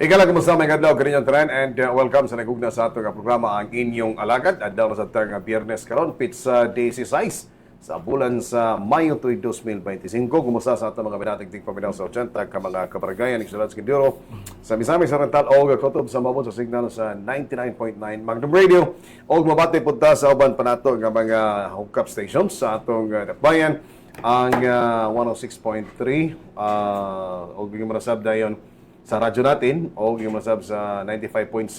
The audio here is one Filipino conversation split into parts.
Ikala, kumusta may kadlaw kaninyong trend and welcome sa nagugna sa atong programa ang inyong alagad. Adlaw na sa tarang Biyernes karon, pizza day 16 sa bulan sa Mayo tuig 2025. Kumusta sa atong mga binating paminaw sa 80 ka mga kabaragayan ng Sulat Skinduro sa Misamis sa Rental o Kotob sa mabot sa signal sa 99.9 Magnum Radio o mabati punta sa uban panato ng mga hookup stations sa atong dakbayan ang 106.3 o bigyan mo na sab dayon sa radyo natin o yung masab sa 95.7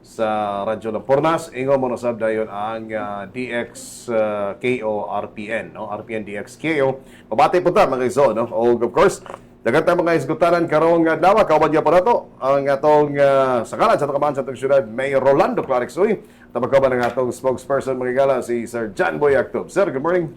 sa radyo Lampornas. Ingo mo nasab dayon ang DXKO RPN, no? RPN DXKO. Mabati po ta mga iso, no? O of course, dagat ta mga isgutanan karong dawa kawadya pa nato ang atong sakalan sa takaman sa atong syudad Mayor Rolando Clarixoy. Tabagkaban ang atong spokesperson mga igala si Sir John Boy Actob. Sir, good morning.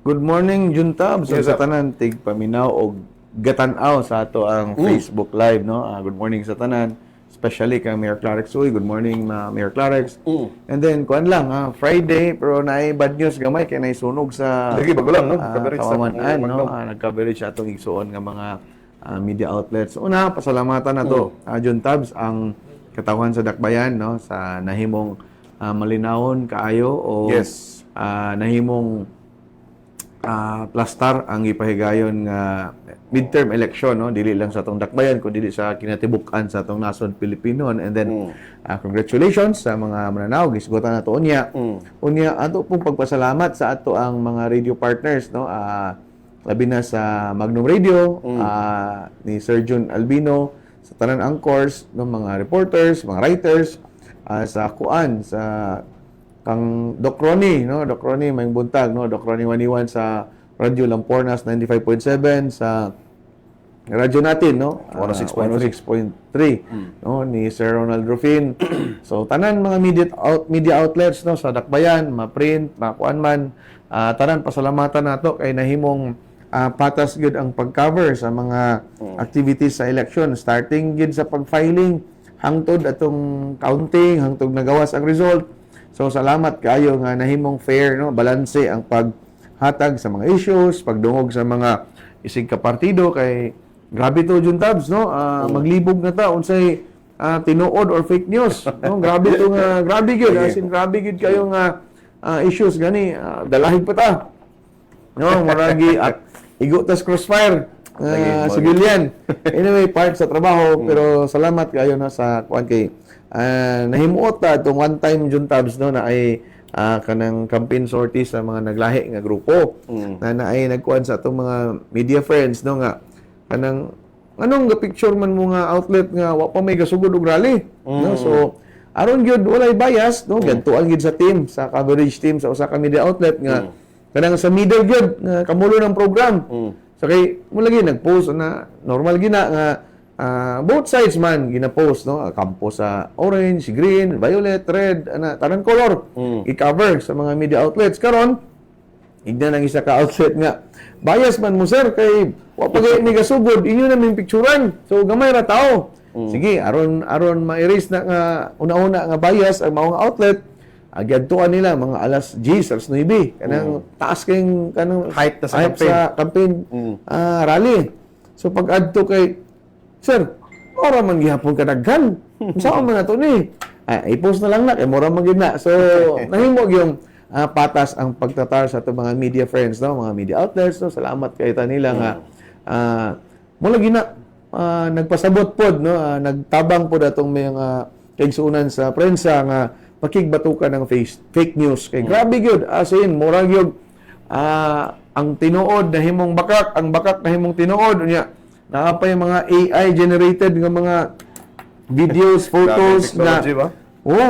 Good morning, Juntab. Yes, Sa tanan, tig paminaw o gatanaw sa ato ang Facebook Live, no? Good morning sa tanan. Especially kay Mayor Clarix. Uy, good morning, Mayor Clarix. And then, kuan lang, Friday, pero naay bad news gamay kay naisunog sa Lagi bago lang, no? Coverage sa Kawaman-an, no? Nag-coverage atong igsuon nga mga media outlets. Una, pasalamatan na to, Juntabs, ang katawan sa Dakbayan, no? Sa nahimong malinawon kaayo o Yes. nahimong plastar ang ipahigayon nga midterm election, no? Dili lang sa atong Dakbayan kundi dili sa kinatibuk-an sa atong nasod Pilipino. And then congratulations sa mga mananaw, gisgutan nato unya. Unya ato pong pagpasalamat sa ato ang mga radio partners, no? Labi na sa Magnum Radio, ni Sir Jun Albino, sa tanan anchors, no? Mga reporters, mga writers, sa kuan sa kang Doc Ronnie, no? Doc Ronnie may buntag, no? Doc Ronnie Waniwan sa Radyo Lampornas 95.7, sa radyo natin, no? 106.3, no? Ni Sir Ronald Rufin. So tanan mga media outlets, no? Sa Dakbayan, ma-print, makuan man, tanan pasalamatan nato kay nahimong patas gud ang pag-cover sa mga activities sa election, starting gid sa pag-filing hangtod atong counting, hangtod nagawas ang result. So salamat kayo nga nahimong fair, no, balanse ang paghatag sa mga issues, pagdungog sa mga isig ka partido kay grabe to Juntabs, no. Maglibog na ta unsay tinuod or fake news, no. Grabe to nga grabe gyud, as in grabe gyud kayo nga issues gani dalahig pa ta. No, maragi at igo tas crossfire. Civilian. Anyway, part sa trabaho pero salamat kayo na sa kuan kay nahimuot ta itong one time Juntabs, no, na ay kanang campaign sortie sa mga naglahi nga grupo na ay nagkuan sa atong mga media friends, no, nga kanang anong ga picture man mo nga outlet nga wa pa may gasugod og rally, no. So aron gyud walay bias, no, gantuan gyud sa team, sa coverage team sa usa ka media outlet nga kanang sa middle gyud nga kamulo ng program. So kay mo lagi nag-post na normal gina nga both sides man gina-post, no, kampo sa orange, green, violet, red, tanan color i-cover sa mga media outlets. Karon igna nang isa ka outlet nga bias man mo sir kay wa pa gay ni gasugod inyo na min picturean. So gamay ra tao. Sige, aron ma-erase na nga una-una nga bias ang mga outlet. Agyadtuan nila mga alas 10, alas 9 kanang taas kayong kanang Height na sa campaign rally. So pag adto kay sir, ora man gihapon ka daghan. Unsa man nato ni? I-post na lang na kay mura man gyud na. So nahimo yung patas ang pagtatar sa ato mga media friends, no, mga media outlets, no. Salamat kay ta nila nga mo lagi na nagpasabot pod, no, nagtabang pod atong mga kaigsuonan sa prensa nga pakigbatukan ng fake news kay grabe gyud, as in murag gyud ang tinuod na himong bakak, ang bakak na himong tinuod unya naa pa yung mga AI generated nga mga videos, photos na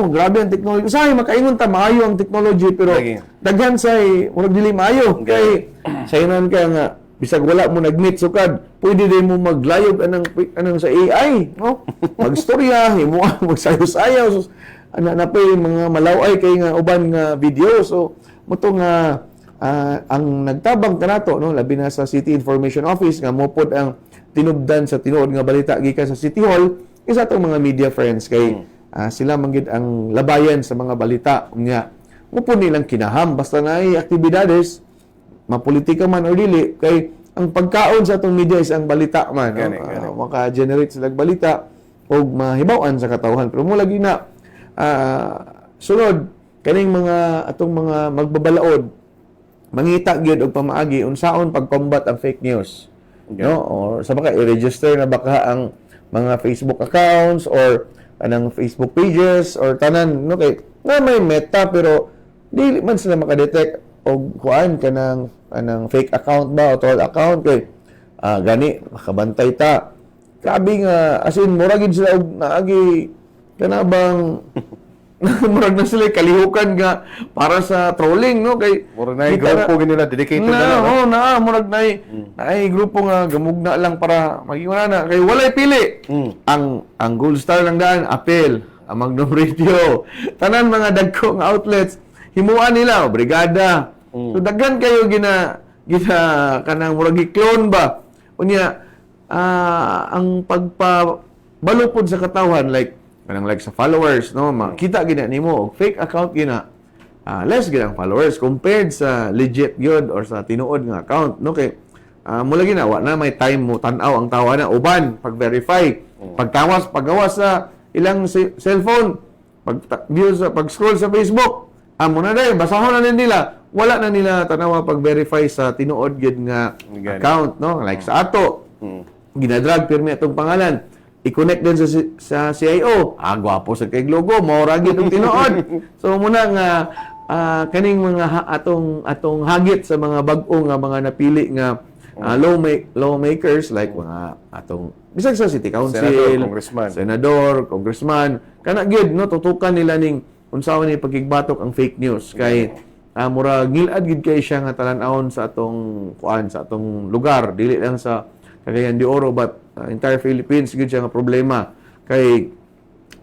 grabe ang technology. Usahay makaingon ta maayo ang technology pero daghan say murag dili maayo kay saynan ka nga bisag wala mo nag-meet sukad, pwede din mo maglayog anang sa AI, no? Magstorya, himo magsayo-sayaw, na pa yung mga malaway kay nga uban nga video. So muto nga ang nagtabang kanato, no, labi na sa City Information Office nga mopod ang tinubdan sa tinuod nga balita gikan sa City Hall isa tong mga media friends kay sila manggid ang labayan sa mga balita unya mupod nilang kinaham basta naay aktibidades mapolitika man o dili kay ang pagkaon sa atong media is ang balita man, no? Maka-generate sila balita og mahibaw-an sa katawhan. Pero mo lagi na sunod kaning mga atong mga magbabalaod mangita gyud og pamaagi unsaon pag-combat ang fake news. No? Or sa baka i-register na baka ang mga Facebook accounts or anang Facebook pages or tanan no kay na may meta pero dili man sila makadetect og kuan kanang anang fake account ba o troll account kay gani makabantay ta. Kabi nga as in mura gid sila og naagi kanabang murag na sila kalihukan nga para sa trolling no kay Mura na yung grupo nila dedicated na oh na murag na grupo nga gamugna lang para magiwala na kay walay pili. Ang Gold Star lang daan apel, ang Magnum Radio, tanan mga dagkong outlets himuan nila brigada. So daghan kayo gina kanang murag i-clone ba unya ang pagpabalupod sa katawhan like sa followers no makita gina nimo og fake account gina less gid ang followers compared sa legit yun or sa tinuod nga account no kay mula gina wa na may time mo tan-aw ang tawa na uban pag-verify paggawas sa ilang cellphone pag-scroll sa Facebook amo na dai basahon na nila wala na nila tanawa pag-verify sa tinuod gid nga account no like sa ato ginadrag pirmi atong pangalan i-connect din sa CIO. Gwapo sa kay logo, maura gid ang tinuod. So muna nga kaning mga atong hagit sa mga bag-o nga mga napili nga lawmakers like mga atong bisag sa city council, senador, congressman, kana gid no tutukan nila ning unsaon ni pagkigbatok ang fake news kay mura gilad gid kay siya nga talan-awon sa atong sa atong lugar dili lang sa Cagayan de Oro but entire Philippines gid siya nga problema kay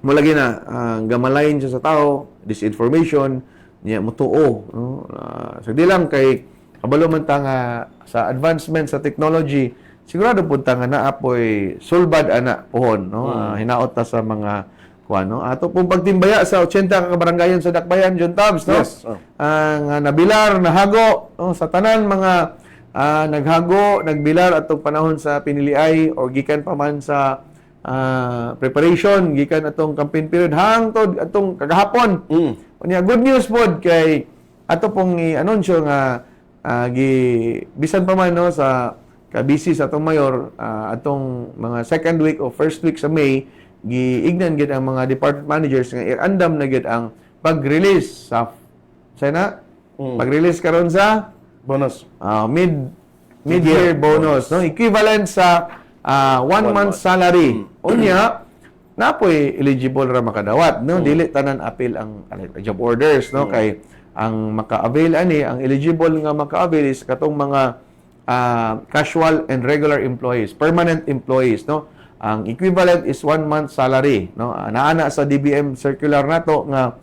mulagi na gamalayin siya sa tao disinformation niya mutuo no so di lang kay kabalo man ta nga sa advancement sa technology sigurado pud ta nga naapoy sulbad ana pohon no hinaot ta sa mga kuan no ato pong pagtimbaya sa 80 ka kabarangayan sa Dakbayan John Tabs no yes. nga nabilar nahago no sa tanan mga naghago, nagbilar atong panahon sa piniliay o gikan pa man sa preparation, gikan atong campaign period hangtod atong kagahapon. Unya good news pod kay ato pong i-anunsyo nga bisan pa man no sa kabisi sa atong mayor atong mga second week o first week sa May giignan gid ang mga department managers nga i-andam na gid ang pag-release sa pag-release karon sa bonus. Mid-year bonus. No? Equivalent sa 1 month salary. Unya, napoy eligible ra makadawat. No? Dili tanan appeal ang job orders. No? Kay ang maka-avail ani, ang eligible nga maka-avail is katong mga casual and regular employees, permanent employees. No? Ang equivalent is 1 month salary. No? Naana sa DBM circular nato nga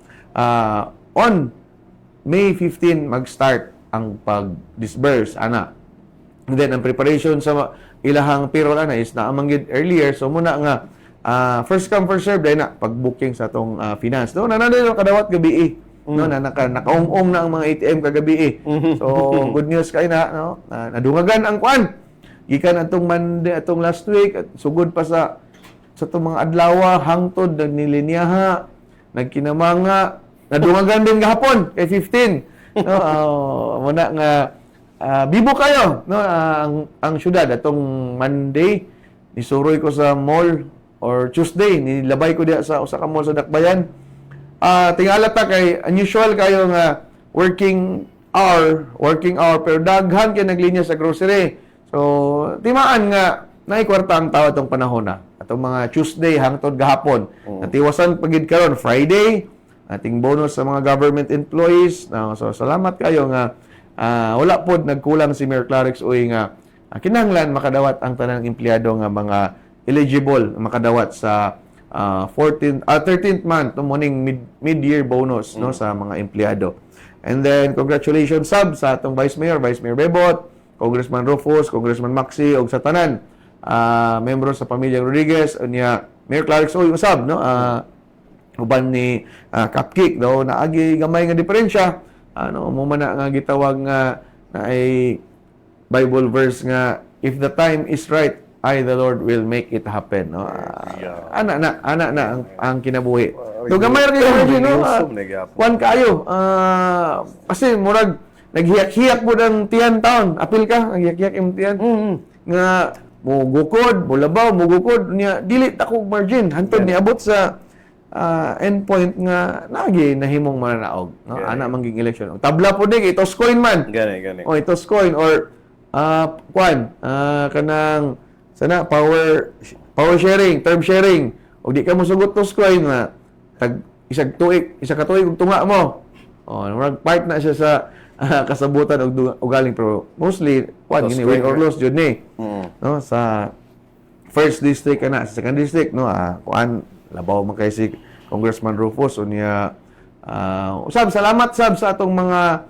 on May 15 mag-start ang pag-disburse ana. And then ang preparation sa ilahang payroll ana is naamanggid earlier so muna nga first come first serve dai na pag-booking sa tong finance no nanay no kadawat gabi no nakaung-ung na ang mga ATM kagabi so good news kay na no nadungagan ang kwan gikan atong Monday atong last week at sugod pa sa tong mga adlaw hangtod nagnilinyaha nagkinamanga nadungagan din gahapon kay 15 no muna nga bibo kayo no ang syudad atong Monday nisuroy ko sa mall or Tuesday nilabay ko diha sa usa ka mall sa Dakbayan tingala ta kay unusual kayo nga working hour pero daghan kay naglinya sa grocery so timaan nga naay kwarta ang tao atong panahon na atong mga Tuesday hangtod gahapon natiwasan pagid karon Friday ating bonus sa mga government employees. So, salamat kayo nga wala pod nagkulang si Mayor Clarix Uy nga kinahanglan makadawat ang tanang empleyado nga mga eligible makadawat sa 13th month no morning mid-year bonus no sa mga empleyado. And then congratulations sab sa atong Vice Mayor Bebot, Congressman Rufus, Congressman Maxi og sa tanan membro sa pamilya Rodriguez unya Mayor Clarix Uy usab no uban ni Cupcake daw naagi gamay nga diferensya mo man nga gitawag nga na ay Bible verse nga if the time is right I, the Lord, will make it happen. No? Ana na ang kinabuhi. So, gamay rin kayo, Margin, no? Kuan kayo. Kasi, murag, naghiyak-hiyak mo ng tiyan taon. Apil ka, naghiyak-hiyak yung tiyan. Nga, mugukod, mulabaw, mugukod. Niya, dilit ako, Margin. Hantod niabot sa endpoint nga lagi nahimong mananaog. No? Ana mangging election. Tabla po din, itos coin man. Gani. O, itos coin. Or, kanang, sana, power sharing, term sharing. O, di ka mo sugot tos coin na, isa ka tuig, ug tunga mo. O, part na siya sa kasabutan og ugaling, pero mostly, gini, win or lose, yun ni. No? Sa first district na, sa second district, no? Labaw man kay si Congressman Rufus o niya salamat sa atong mga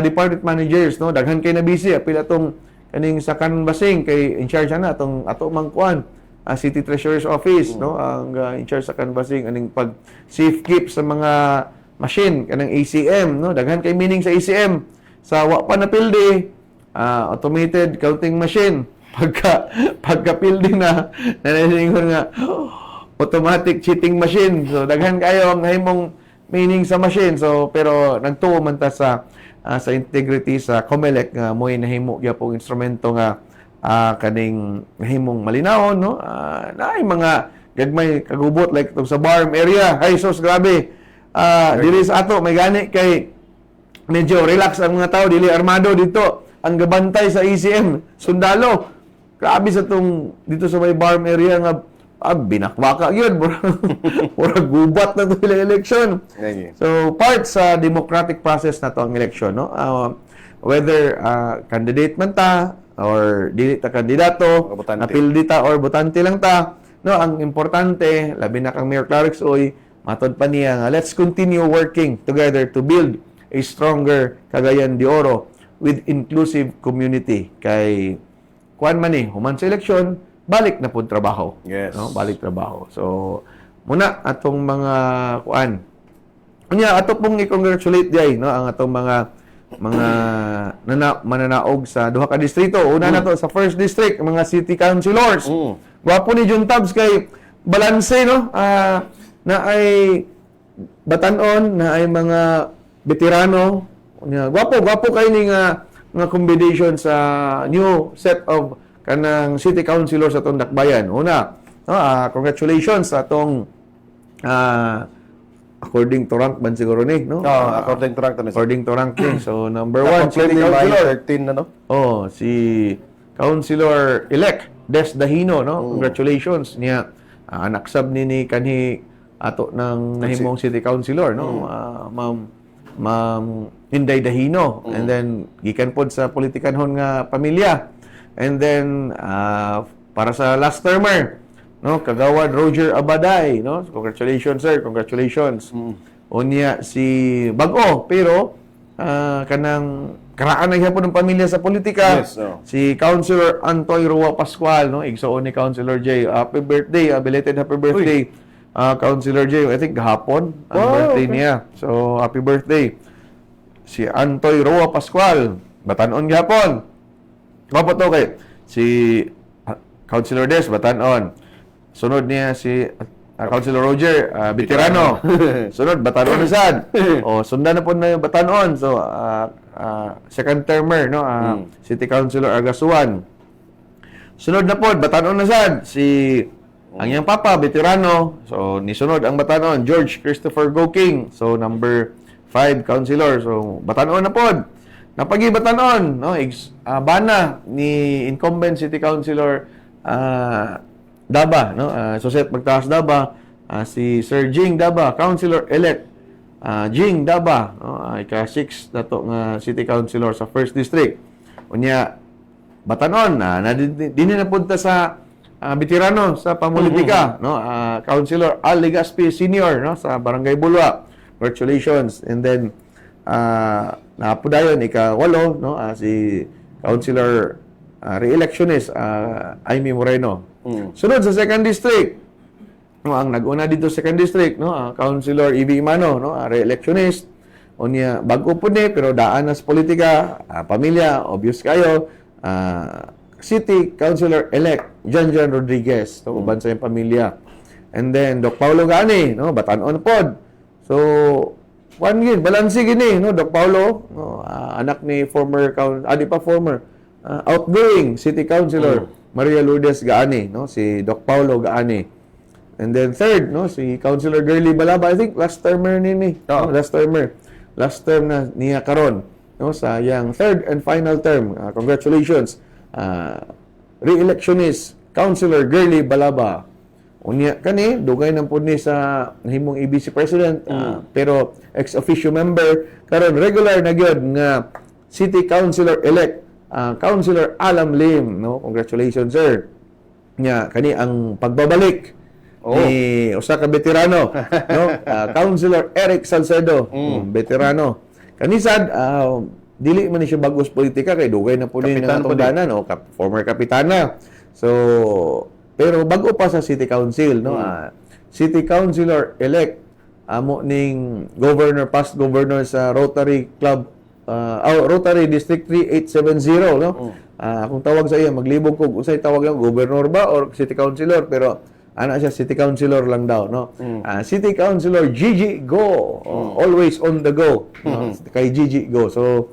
department managers, no, daghan kay na busy apil atong kaning sa canvassing kay in charge na ato mang kuan City Treasurer's Office, no, ang in charge sa canvassing aning pag safe keep sa mga machine kanang ACM, no, daghan kay meaning sa ACM sa wa pa na pildi automated counting machine pagka pildi na nananingon nga automatic cheating machine. So, daghan kayo ang nahimong meaning sa machine. So, pero nagtuo man ta sa integrity sa COMELEC nga mo'y nahimo gyapong instrumento nga kaning nahimong malinawon, no? Naay mga gagmay kagubot like itong sa Barm area. Ay, sos, grabe. Dili sa ato, may gani kay medyo relax ang mga tao, dili armado dito. Ang gabantay sa ECM, sundalo. Grabe sa tong dito sa may Barm area nga binakwaka yun. Murag gubat na ito election. So, part sa democratic process na to ang election, no? Whether candidate man ta, or dili ta kandidato, napildi ta, or botante lang ta, no? Ang importante, labi na kang Mayor Clarix Oy, matod pa niya nga, let's continue working together to build a stronger Cagayan de Oro with inclusive community. Kay, kuan man human sa election, balik na po trabaho. Yes. No? Balik trabaho. So, muna atong mga kuan. Ato pong i-congratulate jay, no, ang atong mga mananaog sa duha ka distrito. Una na to sa first district, mga city councilors. Gwapo ni Jun Tabs kay balanse, no? Na ay batanon, na ay mga veterano. Gwapo kay ni nga combination sa new set of kanang city councilor sa atong Dakbayan. Una, no, congratulations sa atong according to rank man siguro ni, no? According to rank According to rank ni. So number 1 city councilor 13 na, no? si councilor elect Des Dahino, no? Congratulations niya. Anak sab ni kanhi ato ng nahimong city councilor, no? Ma'am Inday Dahino. And then gikan pod sa politikanhon nga pamilya. And then, para sa last termer, no, Kagawad Roger Abaday, no? Congratulations, sir. Congratulations. Unya si Bago, pero kanang karaan na po ng pamilya sa politika. Yes, no. Si Councilor Antoy Rua Pascual, no? Igsoon ni Councilor J. Happy birthday, belated happy birthday. Councilor J, I think gahapon ang birthday niya. So, happy birthday. Si Antoy Rua Pascual, batanon gahapon. Kapo to kay si Councilor Des Batanon. Sunod niya si Councilor Roger veterano. Sunod Batanon na sad. Sundan na po na yung Batanon. So second termer, no, City Councilor Agasuan. Sunod na po Batanon na sad si ang iyang papa veterano. So nisunod ang Batanon George Christopher Goking. So number 5 councilor. So Batanon na po. Napagibatanon, no, bana ni incumbent city councilor Daba, no, Suset Magtaas Daba, si Sir Jing Daba, councilor elect Jing Daba, no, ika-6 dato nga city councilor sa first district. Unya batanon dinhi na punta sa veterano sa pamulitika, no, councilor Al Legaspi Senior, no, sa Barangay Bulwa. Congratulations. And then napudayon ika-8, no, si Councilor re-electionist Amy Moreno. Sunod sa second district, no, ang nag-una dito sa second district, no, Councilor Ibi Imano, no, re-electionist. Unya bago po ni pero daan na sa politika, pamilya, obvious kayo. City Councilor elect Jan Rodriguez, no, uban sa iyang pamilya. And then Doc Paulo Gani, no, Batan-on pod. So balanse gini, no, Doc Paulo, no, anak ni former outgoing city councilor Maria Lourdes Gaani, no, si Doc Paulo Gaani. And then third, no, si Councilor Girly Balaba, I think last termer nini, no, last term na niya karon, no, sa yang third and final term. Congratulations. Re-electionist Councilor Girly Balaba. Unya kani dugay nang pud ni sa nahimong EBC president, pero ex officio member karon regular na gyud nga city councilor elect, Councilor Alam Lim, no. Congratulations sir. Nya kani ang pagbabalik ni usa ka veterano, no, Councilor Eric Salcedo, veterano. Kani sad dili man ni siya bagos politika kay dugay na pud ni natungdanan, no, former kapitana. So pero bago pa sa City Council, no, City Councilor elect amo ning past governor sa Rotary Club, Rotary District 3870, no. Akong tawag sa iya maglibog ko unsay tawag lang, governor ba or city councilor, pero ana siya city councilor lang daw, no. City Councilor Gigi Go, always on the go, no? Kay Gigi Go. So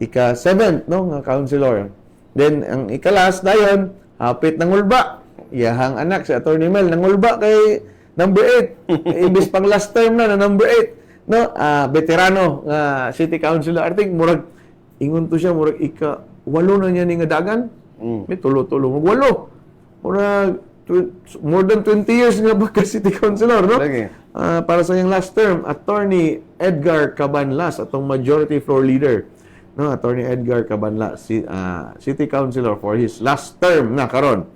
ika-7th, no, nga councilor. Then ang ika-last dayon hapit ng ulba. Iyahang anak si Atty. Mel nangulba kay number 8. Ibis pang last term na number 8, no, veterano nga city councilor. I think murag ingon to siya murag ika-8 na niya ni nga dagan. May tulo-tulo mag-8. Murag more than 20 years nga ba ka city councilor, no? Para sa iyang last term, Attorney Edgar Cabanlas, atong majority floor leader, no, Attorney Edgar Cabanlas, city councilor for his last term na karon.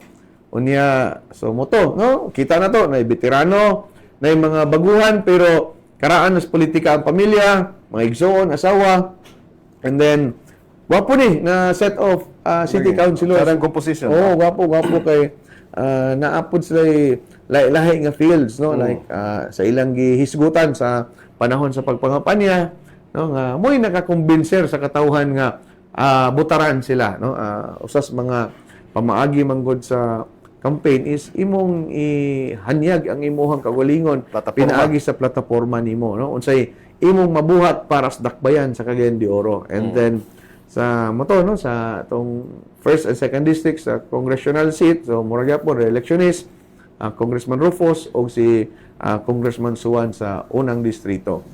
Unya, so moto, no? Kita na to, na veterano, na mga baguhan, pero karaan sa politika ang pamilya, mga igsoon, asawa, and then, wapo ni, na set of city councilors. Karang composition. Wapo kay, naapod sila lahi nga fields, no? Like, sa ilang gihisgutan sa panahon sa pagpangapanya, no? Nga, mo'y nakakumbinser sa katawhan nga, butaran sila, no? Usas mga pamaagi manggod sa campaign is imong ihanyag ang imuhang kagalingon pinaagi sa plataporma nimo, no, unsay imong mabuhat para sa dakbayan sa Cagayan de Oro. And then sa moto, no, sa tong first and second district sa congressional seat, so murag gyapon re-electionist Congressman Rufus o si Congressman Suwan sa unang distrito.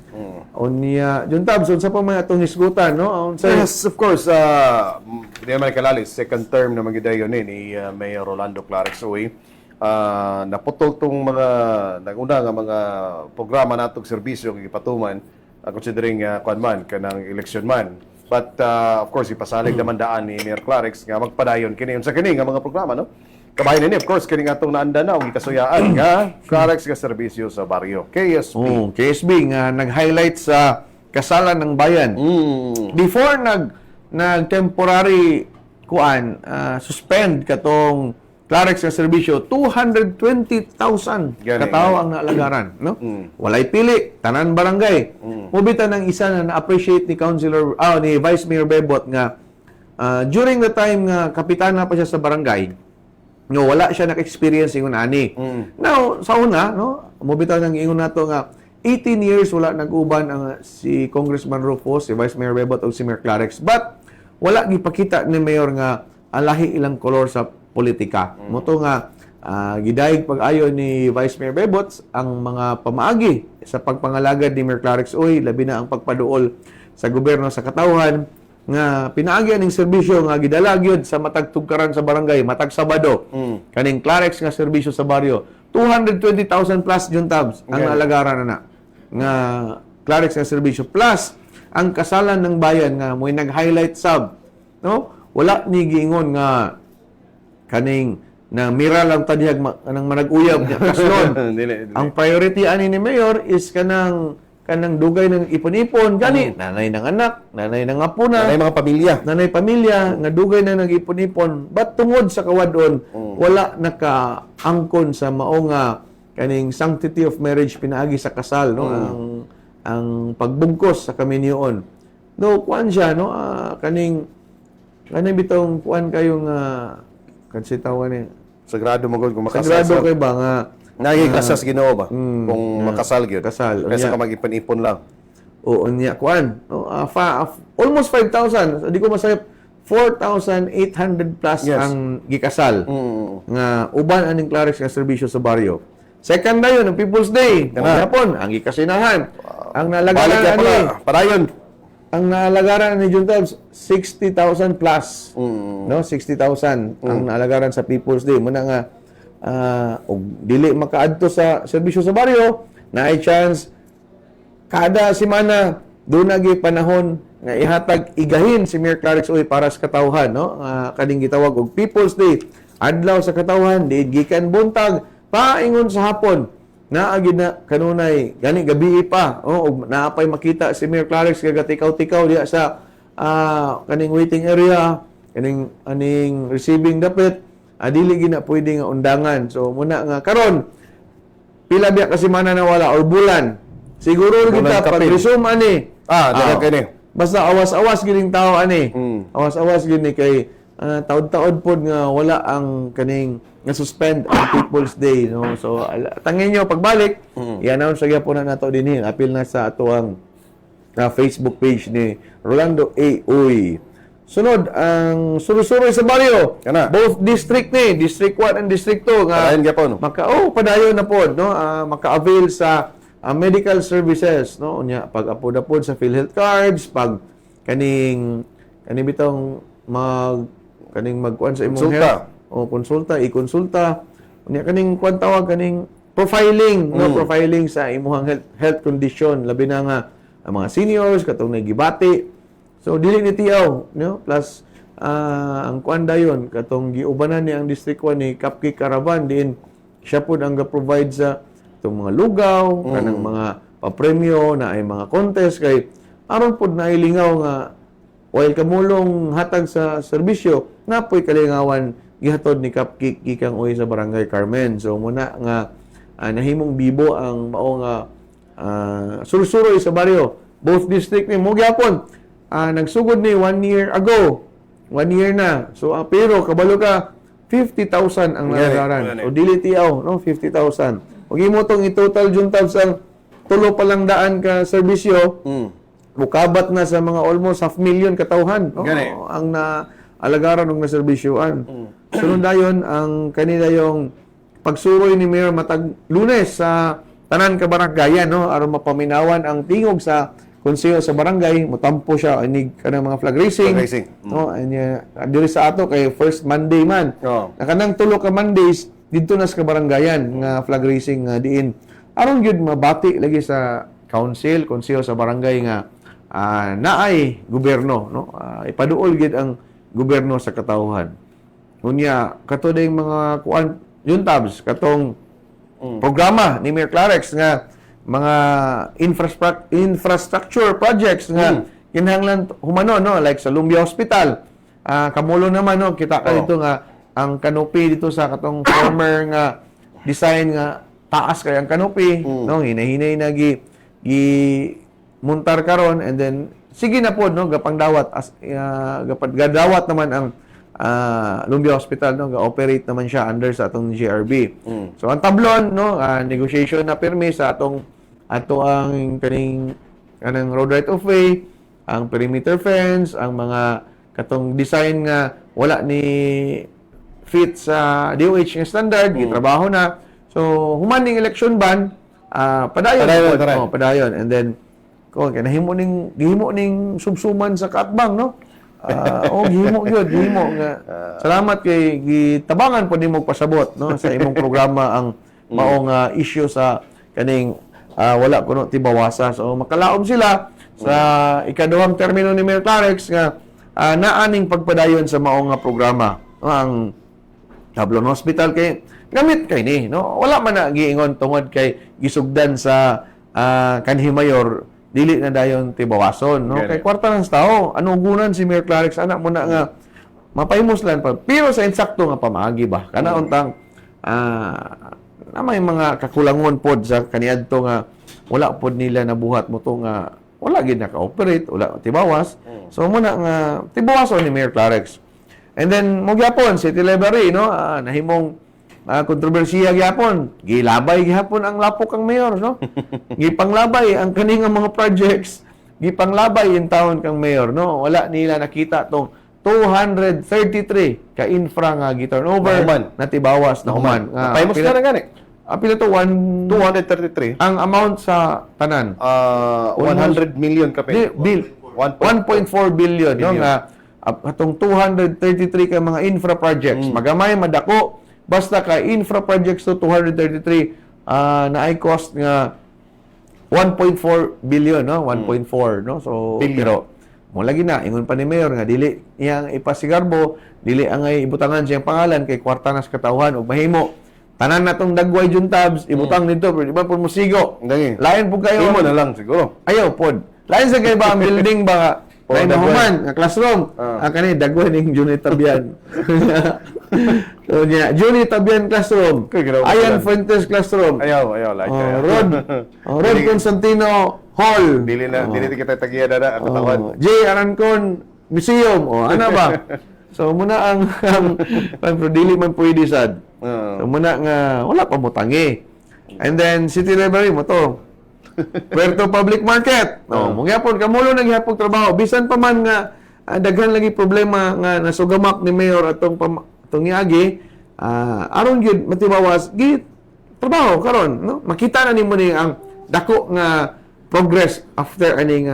Unya Juntab, so sa pa may atong hisgutan, no? Yes, of course. Hindi naman kalalis, second term na magidayon ni Mayor Rolando Clarix Uy. Naputol tong mga naguna nga mga programa natong serbisyo kay patuman, considering kuan kanang election man. But of course ipasalig naman daan ni Mayor Clarix nga magpadayon kini unsa kini nga mga programa, no? Kabahin ni, of course, kini nga itong naanda na, ikasuyaan nga, Clarix nga serbisyo sa baryo. KSB. KSB nga nag-highlight sa kasalan ng bayan. Before nag-temporary suspend katong Clarix nga serbisyo, 220,000 katao ang naalagaran, no? Walay pili, tanan barangay. Mubitan ng isa na na-appreciate ni ni Vice Mayor Bebot nga during the time nga kapitana pa siya sa barangay, no, wala siya naka-experience ingon ani. Now, sa una, no, mobitaw nang ingon nato nga 18 years wala nag-uban ang si Congressman Rufus, si Vice Mayor Bebot o si Mayor Clarix. But wala gipakita ni Mayor nga alahi ilang kolor sa politika. Moto nga gidayeg pag-ayo ni Vice Mayor Bebot ang mga pamaagi sa pagpangalagad ni Mayor Clarix Uy, labi na ang pagpaduol sa gobyerno sa katawhan nga pinaagi ning serbisyo nga gidala gyud sa matag tugkaran sa barangay matag Sabado. Kaning Clarix nga serbisyo sa baryo, 220,000 plus Juntabs ang nalagaran na nga Clarix nga serbisyo plus ang kasalan ng bayan nga mo'y nag-highlight sub, no, wala ni giingon nga kaning na mira lang tadihag kanang manag-uyab niya kaslon. Ang priority ani ni Mayor is kanang dugay ng ipon-ipon gani nanay ng anak, nanay ng apo na, nanay pamilya nga dugay na nag-ipon-ipon, but tungod sa kawadon wala nakaangkon sa mao nga kaning sanctity of marriage pinaagi sa kasal, no, ang pagbungkos sa kaminyoon. No, kuan siya, no, kaning bitong kuan kayong kansi tawag ni Sagrado mo gud kung makasal. Sagrado kay ba nga Nagiglasas Ginoo ba? Kung makasal gyud. kasal. Kaysa Unya. ka mag-ipon-ipon lang. Oo niya kuan. No, almost 5,000. Di ko masayop 4,800 plus Yes. ang gikasal. Mm. Nga uban aning Clarex nga serbisyo sa baryo. Second na yun, ang People's Day. Kana. Hapon, ang gikasinahan. Ang Balik nalagaran ka ani, pala. Padayon. ang nalagaran ni Juntabs 60,000 plus. Mm. No, 60,000 ang nalagaran sa People's Day. Muna nga og dili makaadto sa serbisyo sa baryo, na ay chance kada semana doon nagi panahon nga ihatag igahin si Mayor Clarix Uy para sa katawhan, no? Kaning gitawag og People's Day, adlaw sa katawhan, diin gikan buntag paingon sa hapon. Naagi na kanunay gani gabi pa, og naapay makita si Mayor Clarix nga tikaw-tikaw diya sa kaning waiting area, kaning aning receiving dapit, dili gina pwede nga undangan. So muna nga karon pila biya ka semana na wala or bulan. Siguro Bulan kita kapil. pag-resume ani. Dagan kay ni. Basta awas-awas gining tao ani. Awas-awas gini kay taod-taod pod nga wala ang kaning nga suspend ang People's Day, no. So tangin nyo pagbalik, i-announce sa gyapon na nato dinhi. Apil na sa ato ang Facebook page ni Rolando A. Uy. Sunod ang surusuroy sa baryo. Kana. Both district ni, District 1 and District 2 nga Padayon gyapon. padayon na pod, no. Maka-avail sa medical services, no. Unya pag apod-apod sa PhilHealth cards, pag kaning bitong magkuan sa imong Konsulta. health o konsulta, unya kaning kuan tawag kaning profiling, no, profiling sa imong health condition, labi na nga ang mga seniors katong nagibati. So dili ni tiyaw, no, plus ang kuan dayon katong giubanan ni ang District 1 ni Cupcake Caravan din siya pud ang ga-provide sa itong mga lugaw, kanang mga papremyo na ay mga contest kay aron pud na ilingaw nga while kamulong hatag sa serbisyo napoy kalingawan gihatod ni Cupcake gikang uy sa Barangay Carmen. So muna nga nahimong bibo ang mao nga sursuroy sa baryo. Both district ni mo gyapon nagsugod ni 1 year ago. 1 year na. So pero kabalo ka 50,000 ang nalagaran. O dili tiyaw, no, 50,000. Ug imo tong i-total juntab sa tulo pa lang daan ka serbisyo. Bukabat na sa mga almost 500,000 katawhan, no? Gani. Ang alagaran og naserbisyoan. Sunod dayon ang kanila yung pagsuroy ni Mayor matag Lunes sa tanan ka baranggayan, no, aron mapaminawan ang tingog sa konseho sa barangay, mutampo siya inig kanang mga flag racing. Flag racing. No, anya diri sa ato kay first Monday man. Oo. Kanang tulo ka Mondays didto na sa baranggayan nga flag racing nga diin. Aron gyud mabati lagi sa council, konseho sa barangay nga naay gobyerno, no. Ipaduol gyud ang gobyerno sa katawhan. Unya kato ding mga kuan juntabs katong programa ni Mayor Clarix nga mga infrastructure projects nga kinahanglan humano, no, like sa Lumbia Hospital. Kamulo naman, no, kita ka dito nga ang canopy dito sa katong former nga design nga taas kay ang canopy, no, hinahinay na gi muntar karon and then sige na pod, no, gapang dawat gadawat naman ang Lumbia Hospital, no, ga-operate naman siya under sa atong GRB. So ang tablon, no, negotiation na pirmi sa ato ang kanang road right of way, ang perimeter fence, ang mga katong design nga wala ni fit sa DOH nga standard, gitrabaho na. So human ning election ban, padayon. Padayon. And then gihimo ning subsuman sa katbang, no. Gihimo nga. Salamat kay gitabangan po nimo pasabot, no, sa imong programa ang maong issue sa kaning wala kuno tibawasa. So makalaom sila sa ikaduhang termino ni Mayor Clarix nga naaning pagpadayon sa maong nga programa, no, ang Tablon Hospital kay gamit kay ni, no, wala man na giingon tungod kay gisugdan sa kanhi mayor dili na dayon tibawason, no. Kay kwarta ng tao ano gunan si Mayor Clarix ana mo na nga mapahimos lang pa pero sa insakto nga pamaagi ba kana untang na may mga kakulangon pod sa kaniadto nga wala pod nila nabuhat mo to nga wala gid naka-operate, wala tibawas. So muna nga tibawason ni Mayor Clarix. And then mo gyapon City Library, no, nahimong kontrobersiya gyapon. Gilabay gyapon ang lapok kang mayor, no? Gipanglabay ang kaning mga projects. Gipanglabay in town kang mayor, no? Wala nila nakita tong 233 ka infra nga gi-turnover Nahuman. natibawas na human. Paimos ka na gani. Apila to 233. ang amount sa tanan. 100 million ka Di, bill 1.4 billion no nga atong 233 ka mga infra projects magamay madako basta ka infra projects to 233 na ay cost nga 1.4 billion no 1.4 no so pero mo lagi na ingon pa ni mayor nga dili iyang ipasigarbo dili ang ay ibutangan siyang pangalan kay kwarta nas katawhan ug mahimo tanan natong dagway juntabs ibutang nito pero di ba po musigo Dagi. lain po kayo Imo na lang siguro. ayaw pod lain sa kay ba ang building ba nga lain na dagway. human nga classroom kani dagway ning Juni Tabian so niya Juni Tabian classroom Kay ginawa Ayan ko Fuentes classroom Ayaw, like. Rod Constantino Hall Dili kita tagiya dada ang katawan. J. Arancon Museum ano ba so muna ang dili man pwede sad so muna nga wala pa mo tangi and then City Library mo to Puerto Public Market mo gyapon kamulo naghapon trabaho bisan pa man nga daghan lagi problema nga nasugamak ni mayor atong niagi aron gyud matibawas gi trabaho karon no makita na nimo ni ang dako nga progress after aning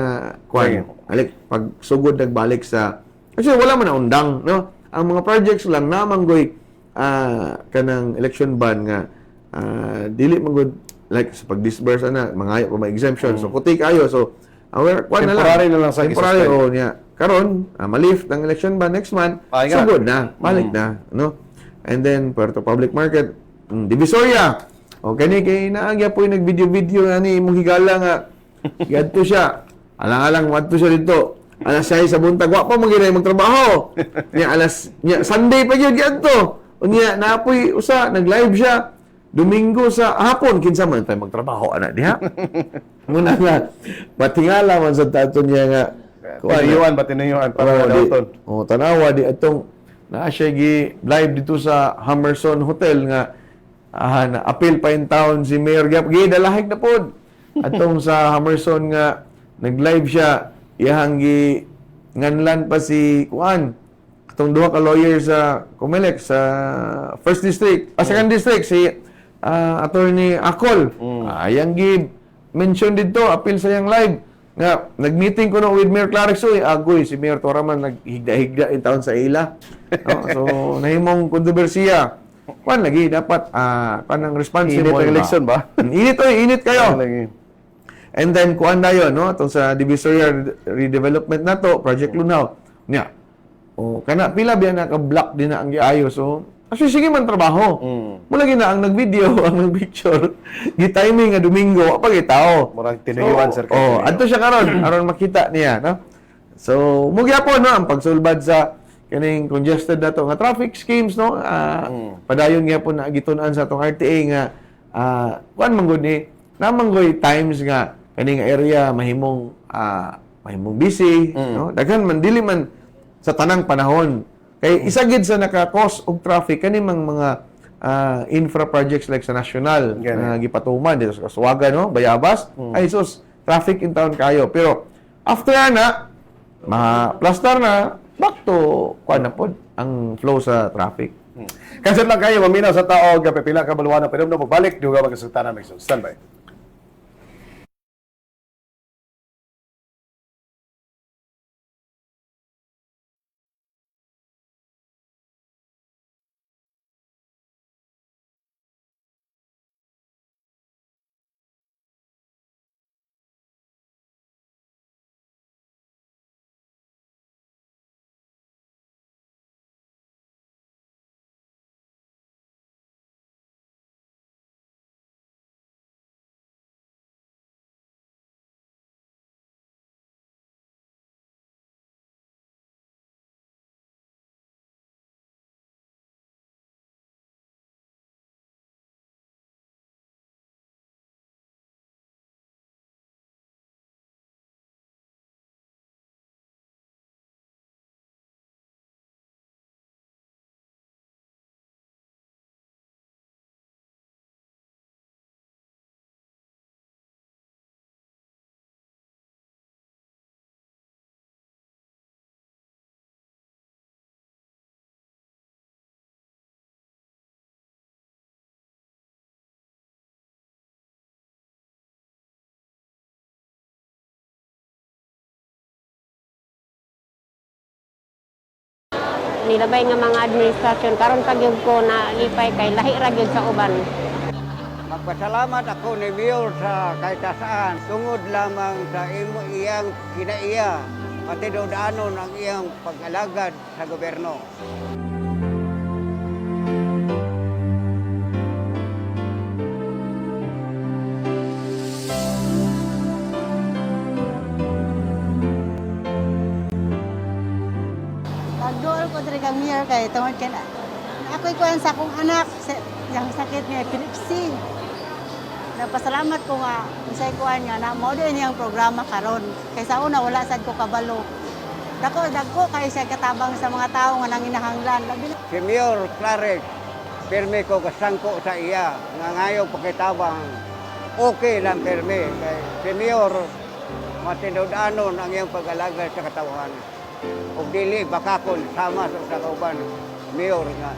kwan alik pagsugod nagbalik sa kasi wala man na undang no ang mga projects lang namanggoy kanang election ban nga dili man gud like sa pag-disburse ana mga pa may exemption so kuti kayo so kwan Temporary na lang sa temporary isa-stay. niya karon malift ang election ban next month Ay nga. sugod na balik na no and then Puerto Public Market Divisoria o kani kay naagya po yung nag-video ani imong higala nga gadto siya alang-alang wadto siya dito alas 6 sa buntag wa pa mo ginay magtrabaho niya Sunday pa gyud gadto unya naapoy usa nag-live siya Domingo sa hapon kinsa man tayo magtrabaho ana diha muna nga patingala man sa taton niya nga Tinuyuan para daoton. tanawa di atong naa siya gi live dito sa Hammerson Hotel nga na appeal pa in town si Mayor Gap gi dalahig na pod atong sa Hammerson nga nag-live siya iyang gi nganlan pa si kuan atong duha ka lawyer sa Comelec sa First District Second District si attorney Akol ayang gi mention dito appeal sa iyang live nga nag-meeting ko no with Mayor Clarix agoy si Mayor Toraman naghigda-higda in town sa ila no? So nahimong kontrobersiya kuan lagi dapat kanang responsible Init ang election ba? Init kayo. Lagi. And then kuan dayon no atong sa Divisoria redevelopment nato Project Lunaw nya. Kana pila biya na ka block din na ang giayo so sige man trabaho. Mula gina ang nag-video ang nag-picture gi-timing nga Domingo pa gitao. Murag tinuyuan sir. Adto siya karon aron makita niya no. So mugyapon no ang pagsulbad sa kaning congested nato nga traffic schemes no padayon gyapon na gitun-an sa atong RTA nga kuan man gud ni namanggoy times nga kaning area mahimong busy no daghan man dili man sa tanang panahon kay isa gid sa naka-cause og traffic kani mga infra projects like sa national nga gipatuman dito sa Kasuwagan no Bayabas ay sus traffic in town kayo pero after na ma-plaster na back to kuan na pod ang flow sa traffic. Kasi lang kayo maminaw sa tao kapipila ka baluan pero no magbalik duga magsultanan standby. nilabay nga mga administrasyon karon pag yung ko na lipay kay lahi ra gyud sa uban. Magpasalamat ako ni Mayor sa kahit saan tungod lamang sa imo iyang kinaiya pati daanon ang iyang pag-alagad sa gobyerno. Pagduol ko diri kang mayor kay tungod kay ako'y kuan sa akong anak yung sakit niya epilepsy. Napasalamat ko nga unsay kuan nga na mao din niyang programa karon. Kay sa una wala sad ko kabalo. Dagko kay siya katabang sa mga tao nga nanginahanglan. Si Mayor Clarence, pirmi ko kasangko sa iya nga ngayon pakitabang okay lang pirmi. Kay si Mayor matindod-anon ang iyang pag-alagad sa katawhan. O dili bakakon sama sa kauban Mayor nga.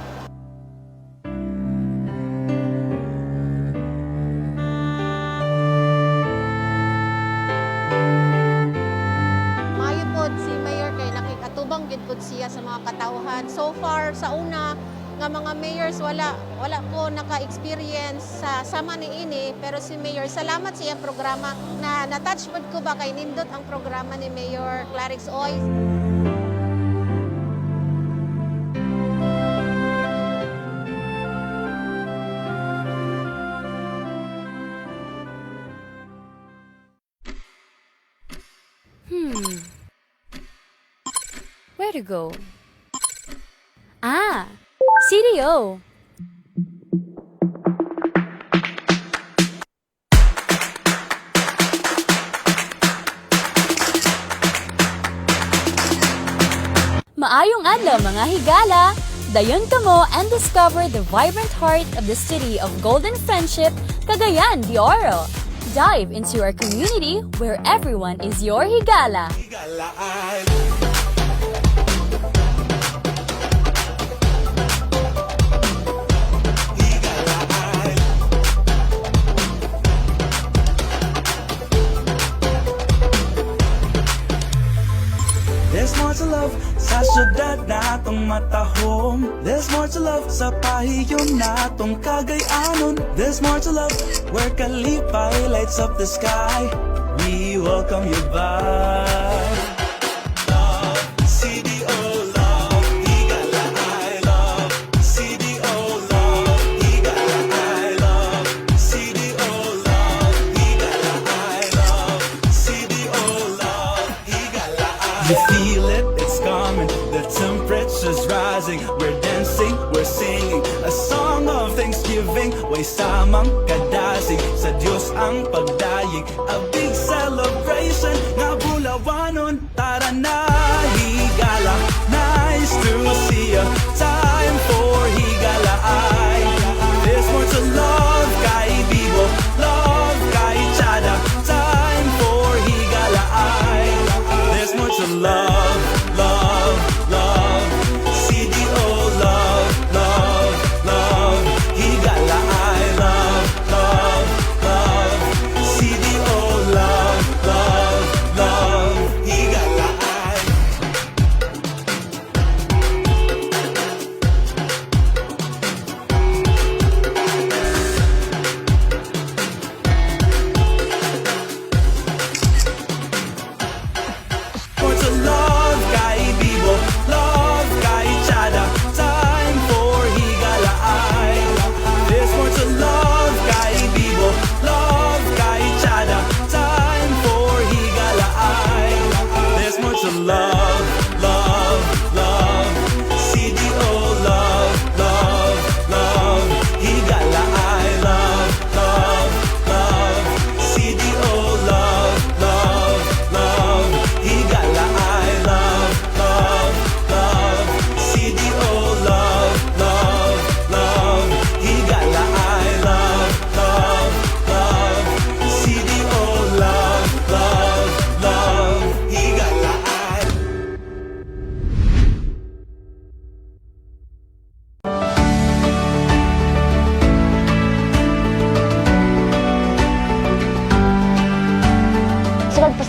Maayo pod si Mayor kay nakikatubang gid pod siya sa mga katawhan. So far sa una nga mga mayors wala ko naka-experience sa sama ni ini, pero si Mayor salamat sa iyang programa na na-touch pod ko ba kay nindot ang programa ni Mayor Clarix Oy. Where to go? Ah, CDO. Maayong adlaw mga higala! Dayon kamo and discover the vibrant heart of the city of Golden Friendship, Cagayan de Oro. Dive into our community where everyone is your higala. There's more to love sa syudad natong matahom. There's more to love sa pahiyon natong Cagayanon. There's more to love where Kalipay lights up the sky. We welcome you by. Love, CDO love, higala I love. CDO love, higala I love. CDO love, higala I love. CDO love, higala I. You feel it, it's coming. The temperature's rising. We're dancing, we're singing a song of thanksgiving. Way samang kadasig sa Diyos ang pagdayig. A big celebration nga bulawanon. Tara na, higala. Nice to see ya. Time for higala ay. There's more to love, kay Bibo. Love, kay Chada. Time for higala ay. There's more to love, love, love. CDO love, love, love. Higala I love, love, love. CDO love.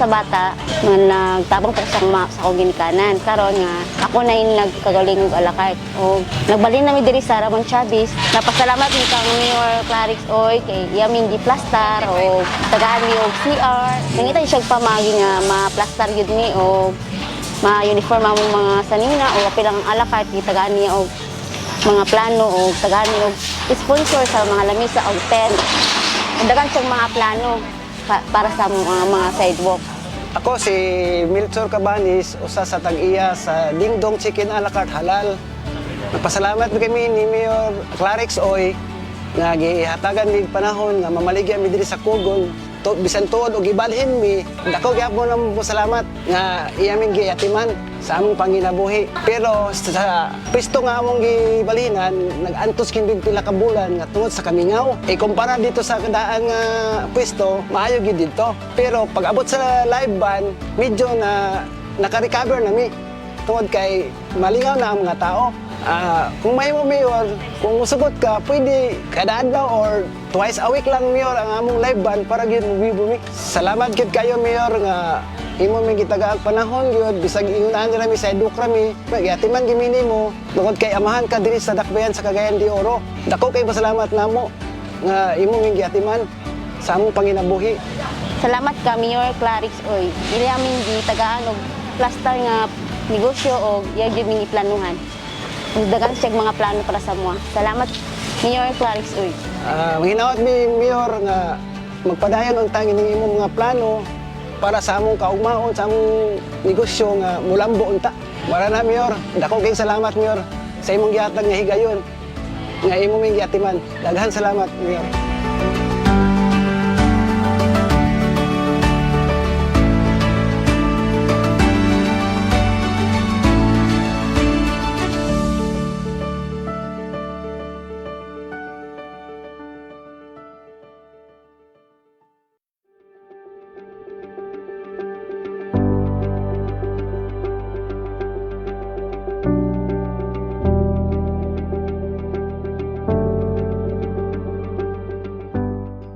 sa bata nga nagtabang po sa akong ginikanan. Karon nga ako na yung nagkagaling og alakay. O nagbalin nami diri sa Ramon Chavez. Napasalamat mi kang Mayor Clarix Oy kay yaming giplastar o tagaan mi og CR. Nangita siya pamagi nga ma-plastar gyud ni o ma-uniform ang mga sanina o apilang alakay gitagaan niya og mga plano o tagaan niya og sponsor sa mga lamisa o tent. Dagan siyang mga plano para sa mga sidewalk. Ako si Milchor Cabanis, usa sa tag-iya sa Dingdong Chicken a la carte halal. Nagpasalamat kami ni Mayor Clarix Oy nga gihatagan mig panahon nga mamaligya mi diri sa Kugol. Bisan tuod og ibalhin mi, dako gyapon ang salamat nga iya ming giyatiman sa among panginabuhi. Pero sa pwesto nga among gibalhinan, nag-antos kindig pila ka bulan nga tungod sa kamingaw. Kumpara dito sa daan nga pwesto, maayo gyud dito. Pero pag abot sa live band, medyo na naka-recover na mi. Tungod kay malingaw na ang mga tao. Kung may mo Mayor, kung musugot ka, pwede kada adlaw or twice a week lang Mayor ang among live band para gyud bumi. Salamat gyud kayo Mayor nga imo may gitagaag panahon gyud bisag ingunahan nila mi sa edukra mi. Magyatiman gimini mo tungod kay amahan ka diri sa Dakbayan sa Cagayan de Oro. Dako kay pasalamat namo nga imo may giyatiman sa among panginabuhi. Salamat ka Mayor Clarix Oy. Dili aming gitagaan og plastar nga negosyo o iya gyud ming iplanuhan. Dagan siya mga plano para sa mga. Salamat, Mayor Clarix Oy. Manginawat mi, Mayor, nga magpadayon ang tangin ng imong mga plano para sa among kaugmaon, sa among negosyo nga mulambo unta. Wala na, Mayor. Dako kayong salamat, Mayor, sa imong gihatag nga higayon, nga imong may giatiman. Daghan salamat, Mayor.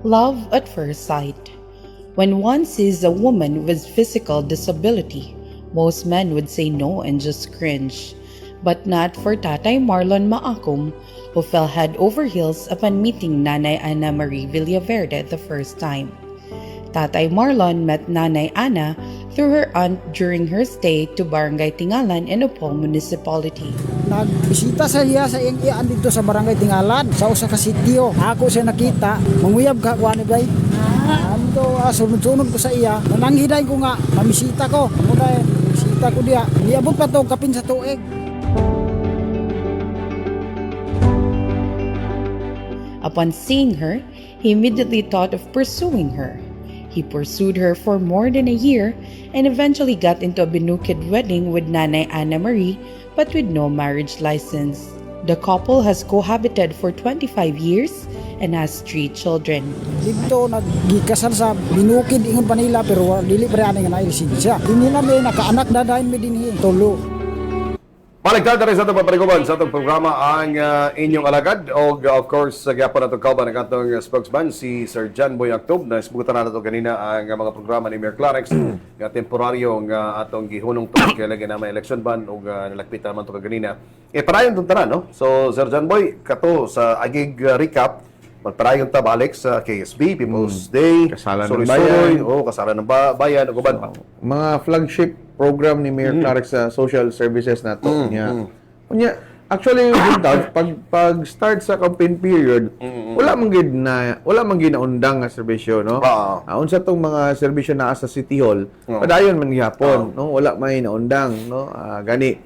Love at first sight. When one sees a woman with physical disability, most men would say no and just cringe. But not for Tatay Marlon Maakum, who fell head over heels upon meeting Nanay Ana Marie Villaverde the first time. Tatay Marlon met Nanay Ana through her aunt during her stay to Barangay Tingalan in Upol Municipality. Nagbisita sa iya sa iyang dito sa Barangay Tingalan sa usa ka sitio. Ako siya nakita, manguyab ka kuan bay. Ando sunod-sunod ko sa iya. Nananghiday ko nga mamisita ko. Muna bisita ko diya. Niabot pa to kapin sa tuig. Upon seeing her, he immediately thought of pursuing her. He pursued her for more than a year and eventually got into a binukid wedding with Nanay Ana Marie but with no marriage license. The couple has cohabited for 25 years and has 3 children. Dito nagikasal sa binukid ingon pa nila pero dili pa ani nga naay lisensya. Dinhi na may nakaanak dadayon mi dinhi tulo. Paligtad na rin sa itong paparikuban sa itong programa ang inyong alagad o of course gyapon natong kauban ang atong spokesman si Sir John Boy Actob na isbutan na ito kanina ang mga programa ni Mayor Clarix nga temporaryo nga atong gihunong to kaya lagi naman election ban o nalagpit naman ito kanina parayon itong tanan no? So Sir John Boy kato sa agig recap magparayon ta balik sa KSB People's Day Kasalan ng Bayan Kasalan ng Bayan o uban pa mga flagship program ni Mayor Clarix sa social services nato niya. Kunya actually yung pag start sa campaign period, wala man gid naundang nga serbisyo no. Unsa tong mga serbisyo naa sa City Hall, padayon man gyapon no, wala may naundang no. Gani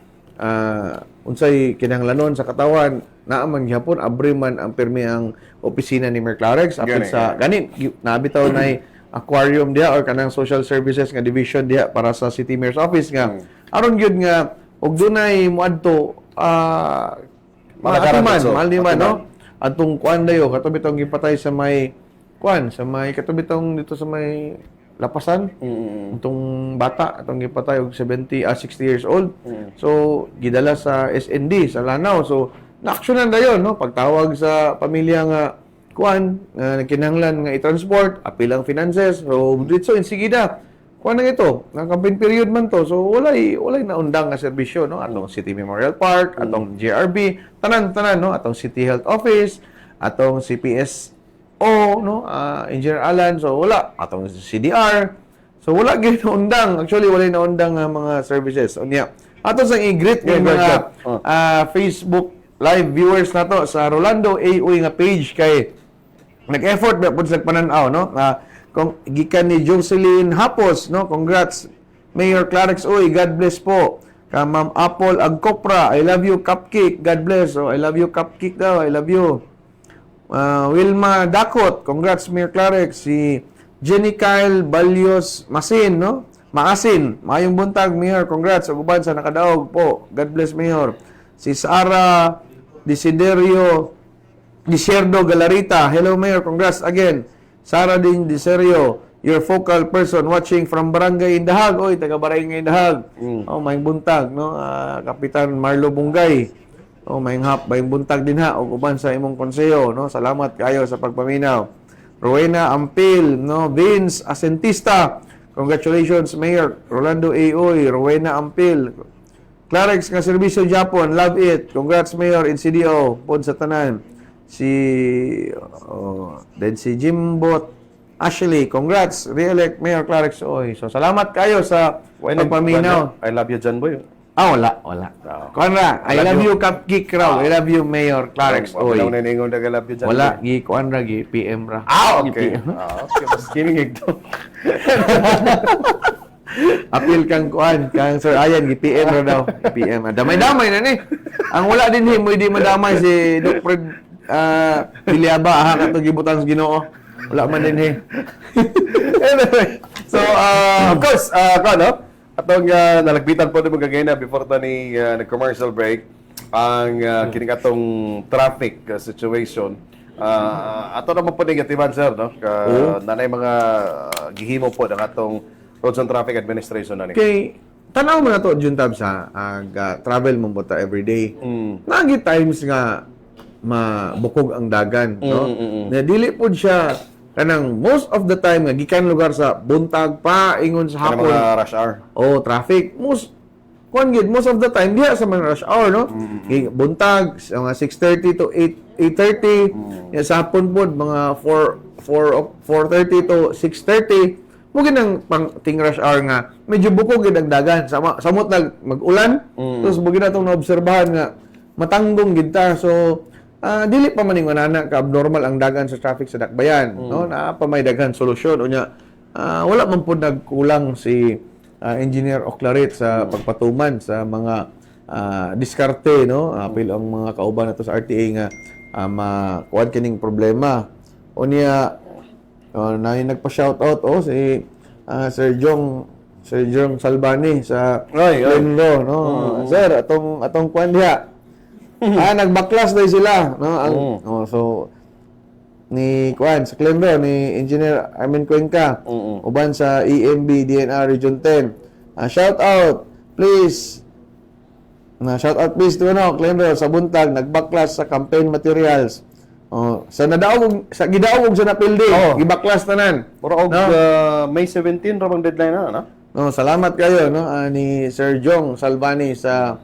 unsay kinahanglanon sa katawan naa man gyapon abri man ang permi ang opisina ni Mayor Clarix apil sa gani nabitaw na aquarium dia or kanang social services nga division dia para sa City Mayor's Office nga aron gyud nga og dunay moadto mahal man no atong kuan dayo katubitong gipatay sa may kuan sa may katubitong dito sa may lapasan itong bata atong gipatay og 60 years old so gidala sa SND sa Lanao so na-actionan dayon no pagtawag sa pamilya nga kuan kinahanglan nga i-transport apilang finances so dito insigida kuan na ito, nga campaign period man to. So walay naundang nga serbisyo no atong City Memorial Park, atong JRB, tanan no, atong City Health Office, atong CPSO no, Engineer Alan. So wala atong CDR. So wala gyud naundang. Actually wala naundang nga mga services. Unya ato sang i-greet ng mga Facebook live viewers nato sa Rolando AOy nga page kay nag-effort ba pud sa pananaw no. Kung gikan ni Jocelyn Hapos no, congrats Mayor Clarix Oy, God bless po. Ka Ma'am Apple Agcopra, I love you Cupcake, God bless. So I love you Cupcake daw, I love you. Wilma Dakot, congrats Mayor Clarix. Si Jenny Kyle Balyos Masin no, Maasin, maayong buntag Mayor, congrats sa uban sa nakadaog po, God bless Mayor. Si Sara Desiderio Galarita, hello Mayor, congrats again. Sara din Deserio, your focal person watching from Barangay Indahag. Oy, taga Barangay Indahag. Oh, maayong buntag no. Kapitan Marlo Bungay. Oh, maayong buntag din ha og uban sa imong konseyo no. Salamat kayo sa pagpaminaw. Rowena Ampil no, Vince Asentista. Congratulations Mayor Rolando Aoy, Rowena Ampil. Clarix nga serbisyo Japon, love it. Congrats Mayor NCDO pod sa tanan. Then si Jimbot Ashley, congrats re-elect Mayor Clarix Oy. So salamat kayo sa pagpaminaw. I love you, John Boy. Wala. Kuanra, I love you Cupcake raw. I love you Mayor Clarix Oy. Wala na ningon I love you, John Wala, Boy. kuanra gi PM ra. Okay. Okay, mas kiningig to. Apil kang kang Sir Ayan gi PM ra daw. PM. Damay-damay na ni. Ang wala din mo di madamay si Doc Fred Piliaba aha kato gibutan sa Ginoo. Wala man din Anyway, so of course, no? Atong nalagbitan po mga gagayna before ta ni nag-commercial break ang kining atong traffic situation. Ato naman po negatiban sir no. Nanay mga gihimo po ng atong Roads and Traffic Administration na ni. Okay, tanaw mo na to Juntab sa travel mo buta everyday. Nagi times nga mabukog ang dagan no. Na dili pud siya kanang most of the time nga gikan lugar sa buntag pa ingon sa hapon mga rush hour. Traffic most of the time diha sa mga rush hour no. Buntag mga 6:30 to 8:30 sa hapon pod mga 4:30 to 6:30 mo ginang pang ting rush hour nga medyo bukog gid ang dagan samot mag-ulan tapos mo ginatong naobserbahan nga matanggong gid ta so dili pa maning manana ka abnormal ang dagan sa traffic sa Dakbayan no na pa may daghan solusyon unya wala man pud nagkulang si Engineer Oclaret sa pagpatuman sa mga diskarte no apil ang mga kauban nato sa RTA nga makuan kining problema unya na nagpa-shoutout si Sir Jong Salbani sa Lenro no sir atong kuan diha nagbaklas na sila no so ni kuan sa Clember ni Engineer Armin Cuenca uban sa EMB DNR Region 10 shout out please to Clember sa buntag nagbaklas sa campaign materials sa gidaog sa napildi gibaklas tanan pero May 17 ra bang deadline na no salamat kayo no ni Sir Jong Salvani sa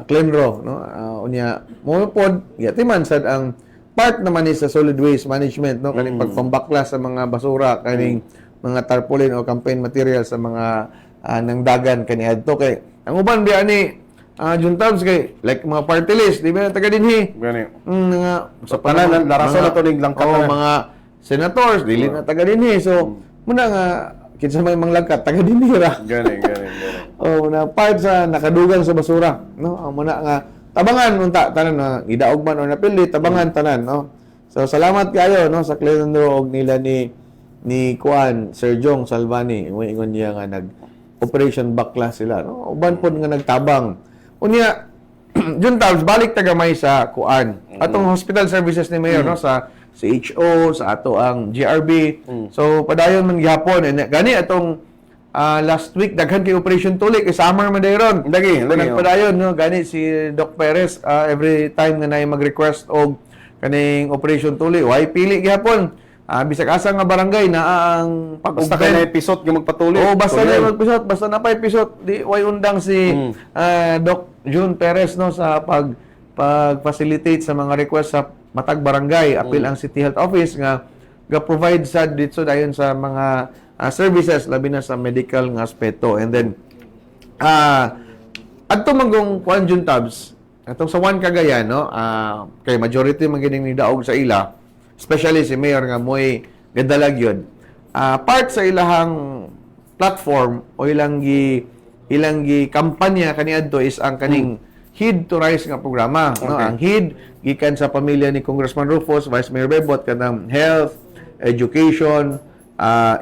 Clemro no unya mo pod yatiman sad ang part naman ni sa solid waste management no kaning pagpambaklas sa mga basura kaning mga tarpaulin o campaign material sa mga nangdagan kaniadto kay ang uban di ani Juntabs kay like mga party list di ba taga dinhi gani nga sa tanan larason na to ning langkat mga senators dili na taga dinhi so muna nga kinsa may manglagkat taga dinhi ra gani na part sa nakadugang sa basura no muna nga tabangan unta tanan na gidaog man o napili tabangan tanan no so salamat kayo no sa Clenro og nila ni Kuan Sir Jong Salvani ingon niya nga nag operation backlash sila no uban pod nga nagtabang unya Juntabs balik tagamay sa Kuan atong hospital services ni Mayor no sa CHO sa ato ang GRB so padayon man gihapon gani atong last week daghan kay operation tulik kay summer man dayron lagi nagpadayon no gani si Doc Perez every time nga nay mag-request og kaning operation tulik why pili gihapon bisag asa nga barangay na ang Basta kayo na episode yung magpatuloy. Oo, basta Tuloy. na mag-episode, basta na pa episode, di way undang si Doc June Perez no sa pag-facilitate sa mga request sa matag barangay. Apil ang City Health Office nga ga-provide sa dito dayon sa mga services labi na sa medical nga aspeto. And then adto manggong kuan June Tabs, atong sa One Cagayan no, kay majority man gining nidaog sa ila, especially si Mayor nga moy gadalag yun. Part sa ilahang platform o ilang gi kampanya kaniadto is ang kaning HID to Rise nga programa. No? Ang HID gikan sa pamilya ni Congressman Rufus, Vice Mayor Bebot kanang health, education,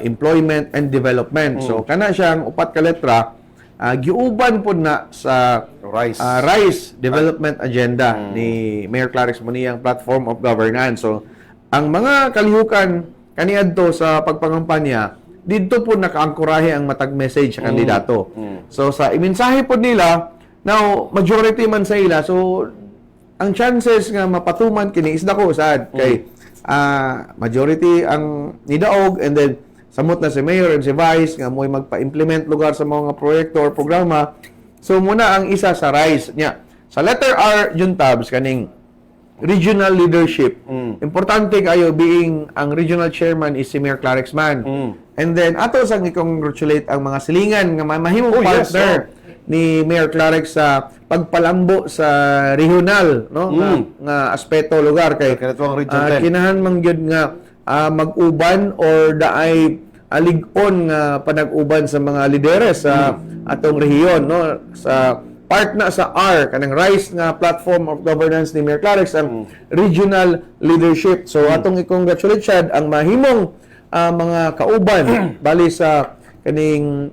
employment and development. So kana siyang upat ka letra giuban po na sa Rise Development Agenda ni Mayor Clarix Muniyang Platform of Governance. So ang mga kalihukan kaniadto sa pagpangampanya didto po nakaangkurahe ang matag message sa kandidato. So sa imensahe po nila, now majority man sa ila, so ang chances nga mapatuman kini is dako sad kay majority ang nidaog, and then samot na si Mayor and si Vice nga mo'y magpa-implement lugar sa mga proyekto or programa. So muna ang isa sa Rise niya. Sa letter R, June Tabs, kaning regional leadership. Importante kayo being ang regional chairman is si Mayor Clarix man. And then ato sang i-congratulate ang mga silingan nga mahimong partner ni Mayor Clarix sa pagpalambo sa regional no nga aspeto lugar kay kinahan man gyud nga mag-uban or daay alig-on nga panag-uban sa mga lideres sa atong rehiyon no, sa part na sa R kanang Rise nga platform of governance ni Mayor Clarix ang regional leadership. So atong i-congratulate siya ang mahimong mga kauban bali sa kaning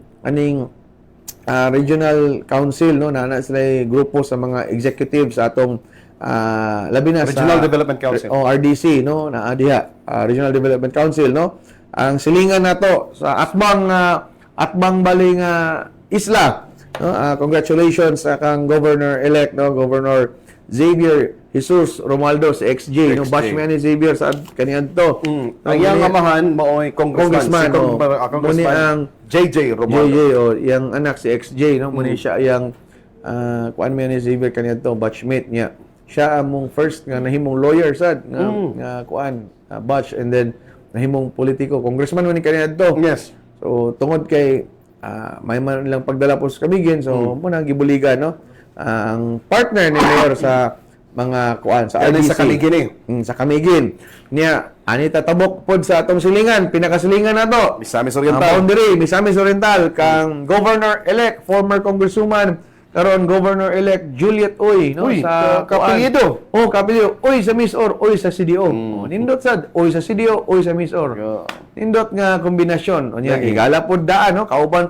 regional council no, na sila grupo sa mga executives sa atong labi na Regional sa Development Council o RDC no, na diha Regional Development Council no. Ang silingan nato sa atbang bali nga isla no. Congratulations sa kang governor elect no, Governor Xavier Jesus Romualdo si XJ no, batchman ni Xavier sa kaniadto. Ang iyang amahan maoy congressman si Congressman ang JJ Romualdo. JJ o yang anak si XJ no, muni siya yang kuan man ni Xavier kaniadto batchmate niya. Siya among first nga nahimong lawyer sad nga kuan batch, and then nahimong politiko, congressman man ni kaniadto. Yes. So tungod kay may man lang pagdala po sa Kamigin, so muna gibuligan no. Ang partner ni Mayor sa mga kuan sa RDC sa Kamigin sa Kamigin niya ani tatabok pod sa atong silingan, pinakasilingan nato Misamis Oriental. Boundary Misamis Oriental kang governor elect former congresswoman karon governor elect Juliet Uy no, sa kapilido. Kapilido Uy sa Miss Or, Uy sa CDO. Nindot sad Uy sa CDO, Uy sa Miss Or. Nindot nga kombinasyon. Unya higala pod daan no, kauban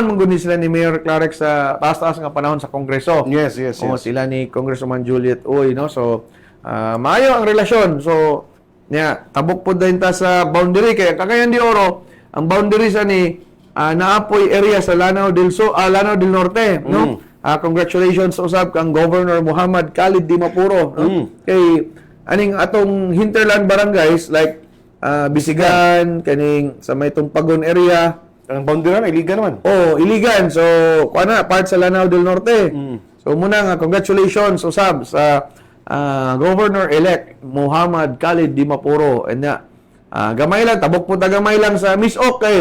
man gud sila ni Mayor Clarix sa taas-taas nga panahon sa Kongreso. Yes. Sila ni Congresswoman Juliet Uy no. So maayo ang relasyon. So niya tabok pod din ta sa boundary kay Cagayan de Oro. Ang boundary sa ni naapoy area sa Lanao del Norte no. Congratulations usab kang Governor Muhammad Khalid Dimapuro no. Kay aning atong hinterland barangays like Bisigan kaning sa may Tumpagon area. Ang boundary na iligan naman. Iligan. So kuana part sa Lanao del Norte. So muna nga congratulations usab sa Governor-elect Muhammad Khalid Dimapuro. And gamay lang, tabok po gamay lang sa Miss Ok kay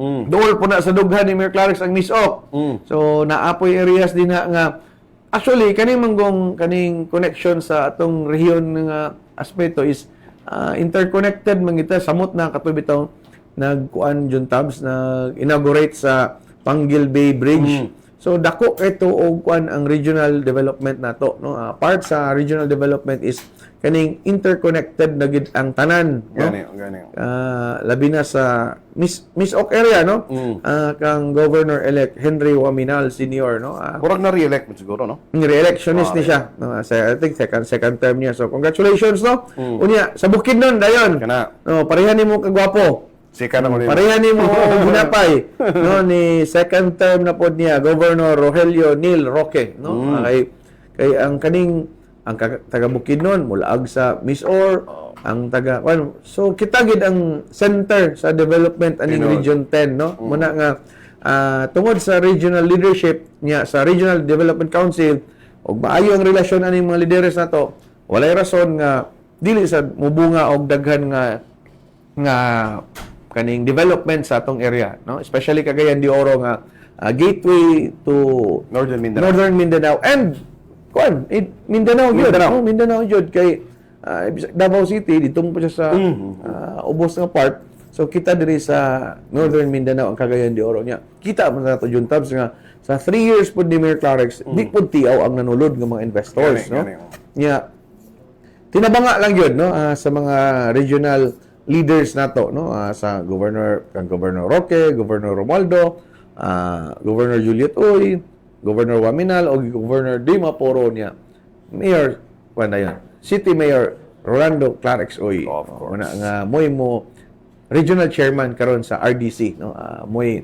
dool po na sa dughan ni Mayor Clarix ang Miss Ok. So naapoy areas din nga actually kaning connection sa atong rehiyon nga aspeto is interconnected man kita samot na katubitaw nagkuan June Tabs nag-inaugurate sa Panggil Bay Bridge. So dako ito og kuan ang regional development nato no. Part sa regional development is kaning interconnected na gid ang tanan no. Gani. Labi na sa Miss Ok area no. Kang Governor elect Henry Waminal Sr. no. Kurang na re-elect mo siguro no. Re-electionist ni siya no. I think second term niya. So congratulations no. Unya sa Bukidnon dayon. No, parehan nimo kagwapo. Pareha ni mo ginapay no ni second term na pod niya Governor Rogelio Neil Roque no. Kay ang kaning ang taga Bukidnon mulaag sa Misor, ang taga so kita gid ang center sa development aning Tinud. Region 10 no. Muna nga tungod sa regional leadership niya sa Regional Development Council og maayo ang relasyon aning mga lideres nato, walay rason nga dili sa mubunga og daghan nga kaning development sa atong area no, especially Cagayan de Oro nga gateway to Northern Mindanao. Northern Mindanao and Mindanao gyud. Mindanao gyud kay Davao City dito mo pa siya sa ubos nga part. So kita diri sa Northern Mindanao ang Cagayan de Oro niya. Kita man nato Jun Tabs nga sa 3 years pud ni Mayor Clarex, di pud tiaw ang nanulod nga mga investors no. Nya tinabanga lang gyud no sa mga regional leaders nato no sa Governor Roque, Governor Romualdo, Governor Juliet Uy, Governor Waminal o Governor Dima Poro niya. Mayor City Mayor Rolando Clarex Uy. Of course. Nga mo regional chairman karon sa RDC no. Moy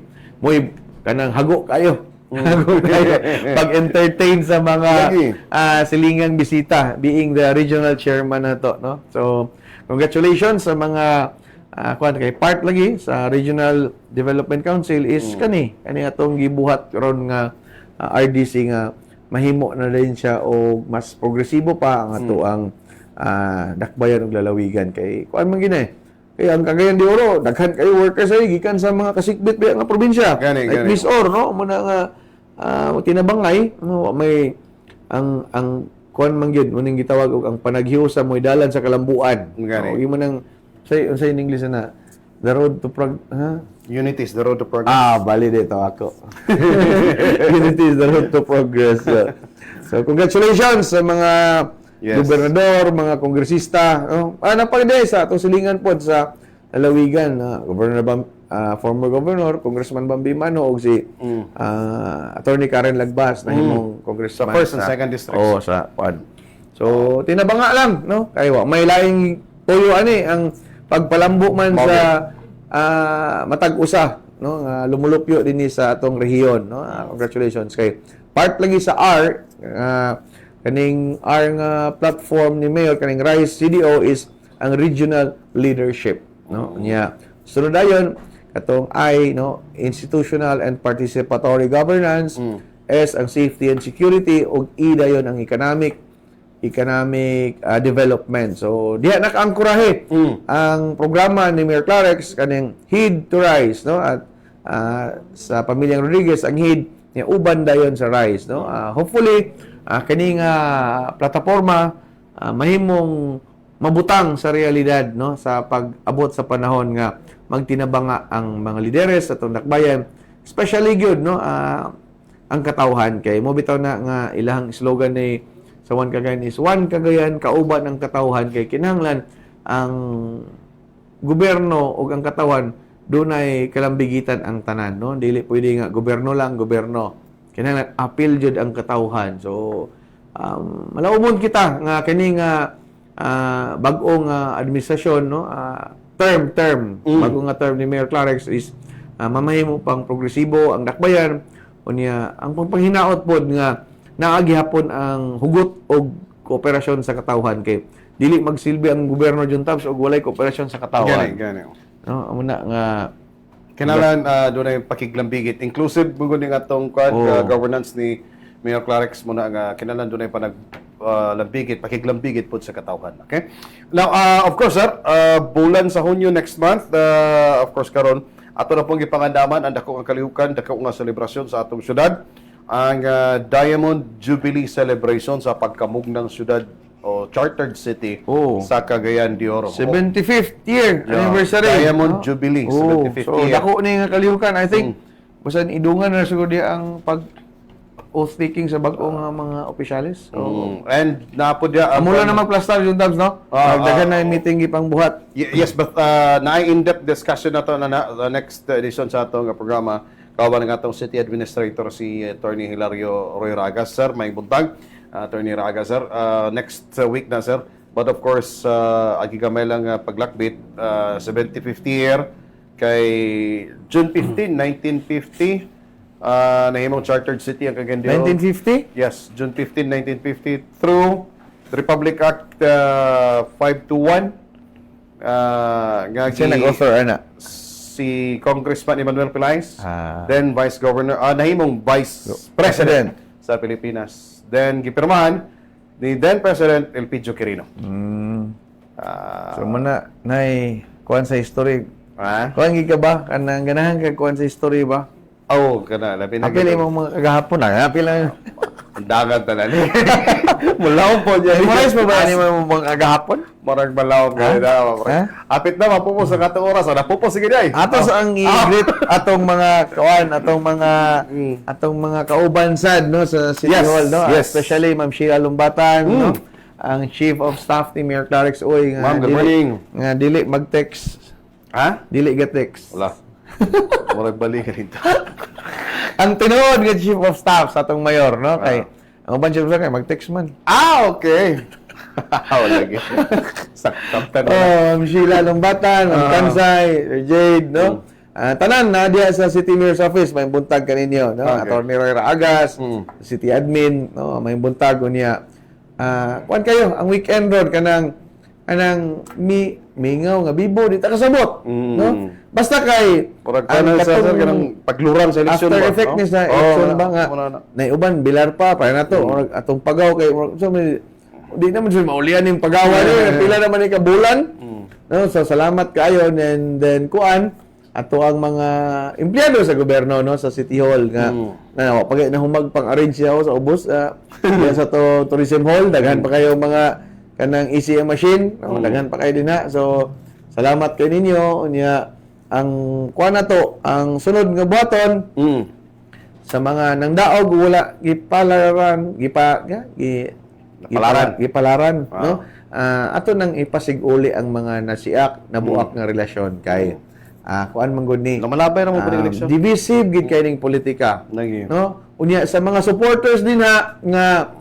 kanang hago kayo. Hago kayo pag-entertain sa mga silingang bisita being the regional chairman nato no. So congratulations sa mga kay part lagi sa Regional Development Council is kani atong gibuhat karon nga RDC nga mahimo na din siya o mas progresibo pa ang ato ang dakbayan ug lalawigan kay kuan man gini kay ang Cagayan de Oro daghan kayo workers ay gikan sa mga kasikbit biya nga probinsya like Misor no muna nga tinabangay no may ang kuan man gyud muning gitawag og ang panaghiusa mo'y dalan sa kalambuan no imo nang say in English na the road to Unity is the road to progress. Bali dito ako. Unity is the road to progress. So, congratulations sa mga gobernador, mga kongresista. Napagday sa atong silingan po sa lalawigan. Former Governor, Congressman Bambi Mano, o si Attorney Karen Lagbas na himong congressman. Sa first and second districts. Sa PAD. So, tinabanga lang, no? Kayo, may laing tuyo ang pagpalambo man sa matag-usa no lumulupyo dinhi sa atong rehiyon no. Congratulations kay part lagi sa R kaning R nga platform ni Mayor kaning RISE CDO is ang regional leadership no nya sunod dayon katong I no institutional and participatory governance, S ang safety and security ug E dayon ang economic development. So diha nakaangkurahe ang programa ni Mayor Clarex kaning Heed to Rise no at sa pamilyang Rodriguez ang Heed niya uban dayon sa Rise no. Hopefully kaning plataporma mahimong mabutang sa realidad no sa pag-abot sa panahon nga magtinabanga ang mga lideres sa atong dakbayan, especially gyud no ang katawhan kay mo bitaw na nga ilahang slogan ni sa One Cagayan is One Cagayan kauban ang katawhan kay kinahanglan ang gobyerno o ang katawhan dunay kalambigitan ang tanan no. Dili pwede nga gobyerno lang gobyerno, kinahanglan apil jud ang katawhan. So malawomon kita nga kini nga bag-ong administrasyon no term bag-ong nga term ni Mayor Clarex is mamahimo pang progresibo ang dakbayan unya ang pagpanghinaot pod nga naagihapon ang hugot o kooperasyon sa katawhan kay dili magsilbi ang gobyerno Jun Tabs og walay kooperasyon sa katawhan. Gani. No, amo na nga kinahanglan dunay pakiglambigit inclusive mo gud atong governance ni Mayor Clarex mo na nga kinahanglan dunay lambigit pakiglambigit pud sa katawhan. Okay? Now of course sir, bulan sa Hunyo next month of course karon ato na pong gipangandaman ang dako nga kalihukan, dako nga selebrasyon sa atong syudad. Ang Diamond Jubilee Celebration sa pagkamugnan syudad o chartered city sa Cagayan de Oro. 75th year anniversary. Diamond Jubilee, 75th so, year. Dako ni nga kalihukan. I think basan idungan na siguro di ang pag oath taking sa bag-ong mga opisyalis. And napo dia mula na magplastar yung tabs no. Daghan na meeting gipang buhat. Yes, but na in-depth discussion na to na next edition sa atong programa. Kawan ng atong City Administrator si Attorney Hilario Roy Ragas, sir. May buntag. Attorney Ragas, sir. Next week na, sir. But of course, agigamay lang paglakbit. 75th year kay June 15, 1950. Nahimong chartered city ang Cagayan de Oro. 1950? Yes, June 15, 1950 through Republic Act 521 nga Siya nag-author, ana. si Congressman Emmanuel Pelaez, Ah. then Vice Governor, nahimong Vice President sa Pilipinas. Then gipirmahan ni then President Elpidio Quirino. So muna nay kuan sa history. Kuan ka ba kanang ganahan ka kuan sa history ba? Oh, kana labi na. Apil imong mga kagahapon na. Apil lang. Dagat tanan. Mulaw po diyan. Memorize mo ba ni mga kagahapon? Marag malaw ka na. Apit na mapupos sa katong oras. Napupos sige day. Ato sa ang i-greet atong mga kawan, atong mga kauban sad no sa City Yes, Hall no. yes. Especially Ma'am Sheila Lumbatan no. Ang Chief of Staff ni Mayor Clarix Oy Ma'am, good morning. Nga dili mag-text. Dili ga-text. Wala. Marag balik ka dito. Ang tinuod nga Chief of Staff sa atong mayor no kay ang uban Chief of Staff kay mag-text man. Okay. Wala lagi. Saktan Ma'am Sheila Lumbatan, Ma'am Kansay, Sir Jade, no? Tanan na diya sa City Mayor's Office, may buntag kaninyo, no? Okay. Attorney Roy Raagas, City Admin, no? May buntag niya. Kuan kayo, ang weekend road kanang mingaw nga bibo di ta kasabot, no? Basta kay ang katong pagluran sa eleksyon after ba, effect no? ni sa election ba nga naiuban bilar pa para nato or atong pagaw kay so di naman siya maulian yung pagawa ni pila naman ni kabulan no so salamat kayo and then kuan ato ang mga empleyado sa gobyerno no sa City Hall nga na pag nahumag pang arrange siya sa ubos sa tourism hall daghan pa kayo mga kanang ECM machine no? Daghan pa kayo din na so salamat kay ninyo unya ang kuan nato ang sunod nga buhaton sa mga nangdaog wala gipalaran gipalaran no ato nang ipasiguli ang mga nasiak nabuak nga relasyon kay kuan man gud ni malabay ra mo pud eleksyon divisive gid kay ning politika no unya sa mga supporters din nga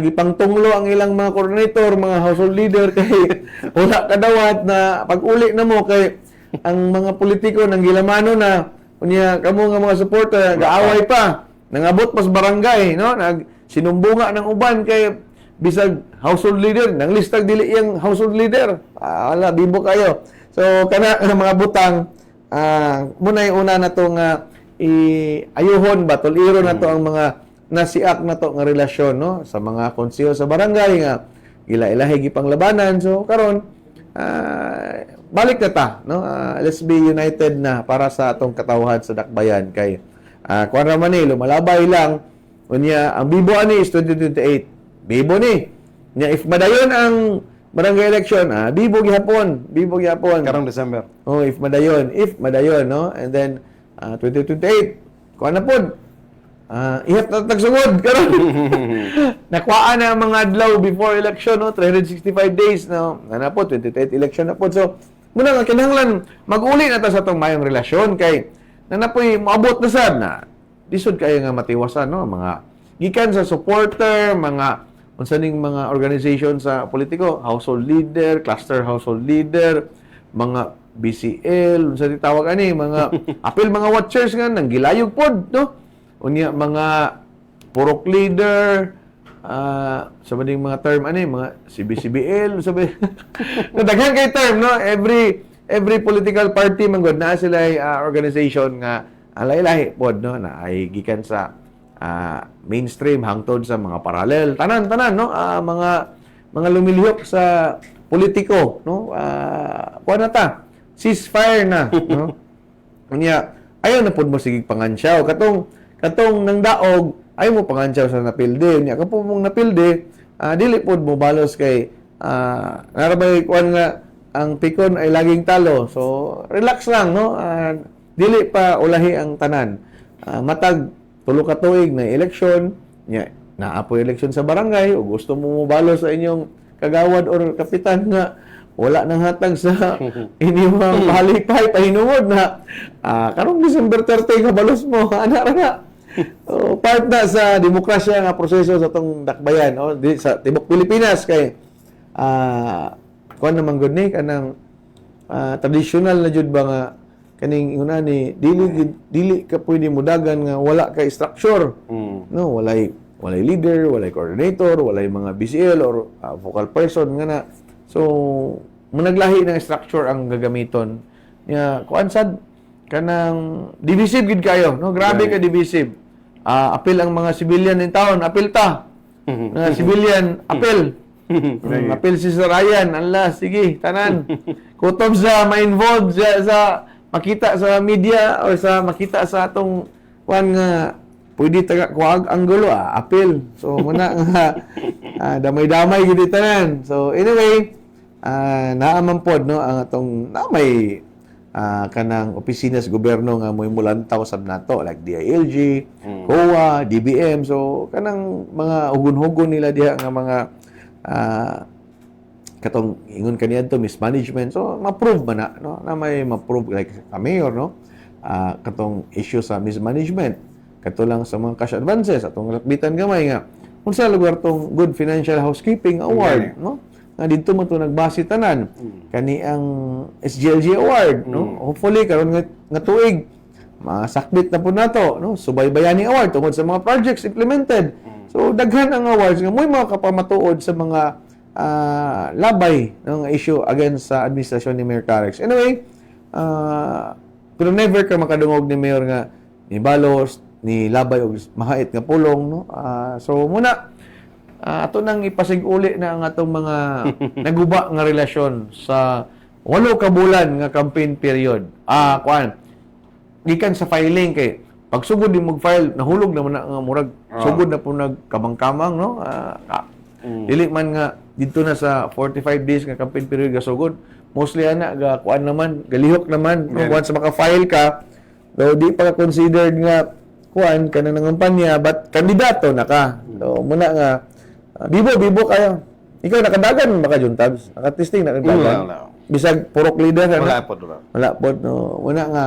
gipangtunglo ang ilang mga coordinator mga household leader kay wala kadawat na pag-uli na mo kay ang mga politiko nang gilamano na unya kamo nga mga supporter gaaway pa nangabot pas barangay no sinumbunga ng uban kay bisag household leader nang listag dili yang household leader wala bibo kayo so kana mga butang muna yung una na to nga ayuhon ba tuliro na to ang mga nasiak na to nga relasyon no sa mga konseho sa barangay nga ila-ilahi gipanglabanan so karon balik na ta no let's be united na para sa atong katawhan sa dakbayan kay kuan ra man ni lumalabay lang unya ang bibo ani is 2028 bibo ni nya if madayon ang barangay election bibo gihapon karong December if madayon no and then 2028 kuan na pod ihat na tagsugod karon nakuha na ang mga adlaw before election no 365 days no na po 2028 election na po so muna nga kinahanglan mag-uli na ta sa tong mayong relasyon kay nanapoy moabot na sad na lisod kayo nga matiwasan no mga gikan sa supporter mga unsa ning mga organization sa politiko household leader cluster household leader mga BCL unsa tawag ani mga apil mga watchers nga nang gilayog pod no unya mga purok leader sabi ding mga term ani mga CBCBL sabi daghan kay term no every political party man gud na sila organization nga alay-lahi pod no na ay gikan sa mainstream hangtod sa mga parallel tanan no mga lumilihok sa politiko no kuan na ta ceasefire na no unya ayaw na pod mo sige pangansyaw katong nang daog ay mo pangansyaw sa napilde niya kapo mong napilde dili pod mo balos kay narabay kuan nga ang pikon ay laging talo so relax lang no dili pa ulahi ang tanan matag tulo ka tuig na eleksyon nya naapoy eleksyon sa barangay o gusto mo mobalo sa inyong kagawad or kapitan nga wala nang hatag sa inyong palipay pahinuod na karong December 30 ka balos mo ana ra part na sa demokrasya nga proseso sa tong dakbayan sa tibok Pilipinas kay kuan naman gud ni kanang traditional na jud ba nga kaning ingon ni dili ka pwede mudagan nga wala kay structure no walay walay leader, walay coordinator, walay mga BCL or vocal person nga na. So munaglahi ng structure ang gagamiton niya kuan sad kanang divisive gid kayo, no? Grabe ka divisive. Apil ang mga civilian in town, apil ta. Mga civilian, apil. Apil si Sir Ryan, Allah, sige, tanan. Kutob sa ma-involve sa makita sa media or sa makita sa atong kuan nga pwede taga kuag anggulo, apil. So muna nga damay-damay gid tanan. So anyway, naaman pod no ang atong may kanang opisina sa gobyerno nga mo'y mulantaw sab nato like DILG, COA, DBM. So kanang mga ugon-hugon nila diha nga mga katong ingon kaniadto mismanagement. So ma-prove man na no na may ma-prove like a mayor no katong issue sa mismanagement kato lang sa mga cash advances atong lakbitan gamay nga unsa lugar tong good financial housekeeping award no nga dito mo to nagbase tanan kani ang SGLG award no hopefully karon nga tuig masakbit na po nato no subaybayani award tungod sa mga projects implemented. So daghan ang awards nga mo'y mga kapamatuod sa mga labay ng issue against sa administrasyon ni Mayor Carex. Anyway, kung never ka makadungog ni Mayor nga ni balos ni labay og mahait nga pulong no. So muna ato nang ipasig-uli na ang atong mga naguba nga relasyon sa 8 ka bulan nga campaign period. Kuan gikan sa filing kay pagsugod din mag-file nahulog naman na nga murag sugod na po nagkamang-kamang no. Dili man nga dito na sa 45 days nga campaign period gasugod mostly ana ga kuan naman galihok naman no once maka-file ka do di pa considered nga kuan kana ng kampanya but kandidato na ka. So muna nga bibo kayo. Ikaw nakadagan baka juntabs, nakatesting nakadagan. Bisag purok leader ana. Wala pod no. Muna nga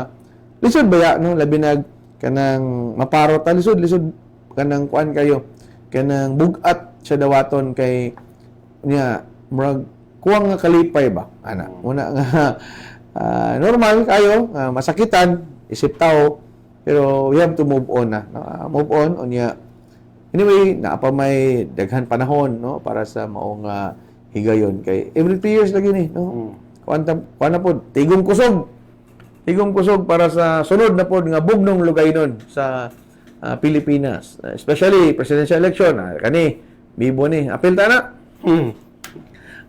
lisod baya no labi nag kanang maparot lisod kanang kuan kayo. Kanang bugat sa dawaton kay niya murag kuwang nga kalipay ba ana. Muna nga normal kayo masakitan isip tao pero we have to move on na. Move on unya. Anyway, naapa may daghan panahon no para sa maong higayon kay every 2 years lagi ni no. Kuan na pod tigong kusog para sa sunod na pod nga bugnong lugaynon sa Pilipinas, especially presidential election. Kani bibo ni apil ta na.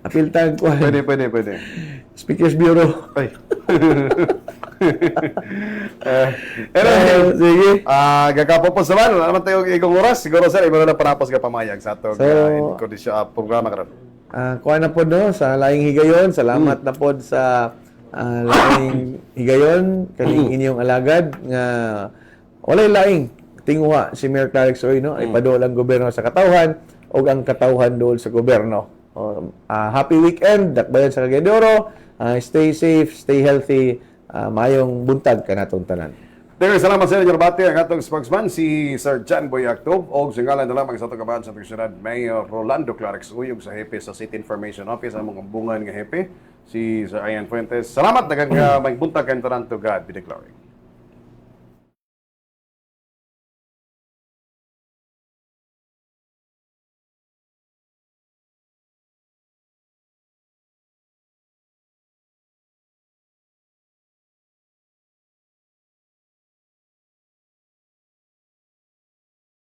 Apil ta kuan. Pwede. Speakers Bureau. Ay. Sige. Gagapopos naman. Wala naman tayo igong oras. Siguro sir, imo na panapos ka pamayag sa atong programa karon. Kuha na po no, sa laing higayon. Salamat na po sa laing higayon. Kaning inyong alagad nga walay laing tinguha si Mayor Carex Oy no, ay padol ang gobyerno sa katawhan o ang katawhan dool sa gobyerno. Happy weekend. Dakbayan sa Cagayan de Oro. Stay safe, stay healthy. Mayong buntag kanatong tanan. Daghang salamat sa inyo bati ang atong spokesman si Sir John Boy Actob o singalan na lamang sa atong kabahan sa Pagsunod Mayor Rolando Clarex Uyog sa hepe sa City Information Office ang mga bungan nga hepe si Sir Ian Fuentes. Salamat daghang may buntag kan tanan to God be the glory.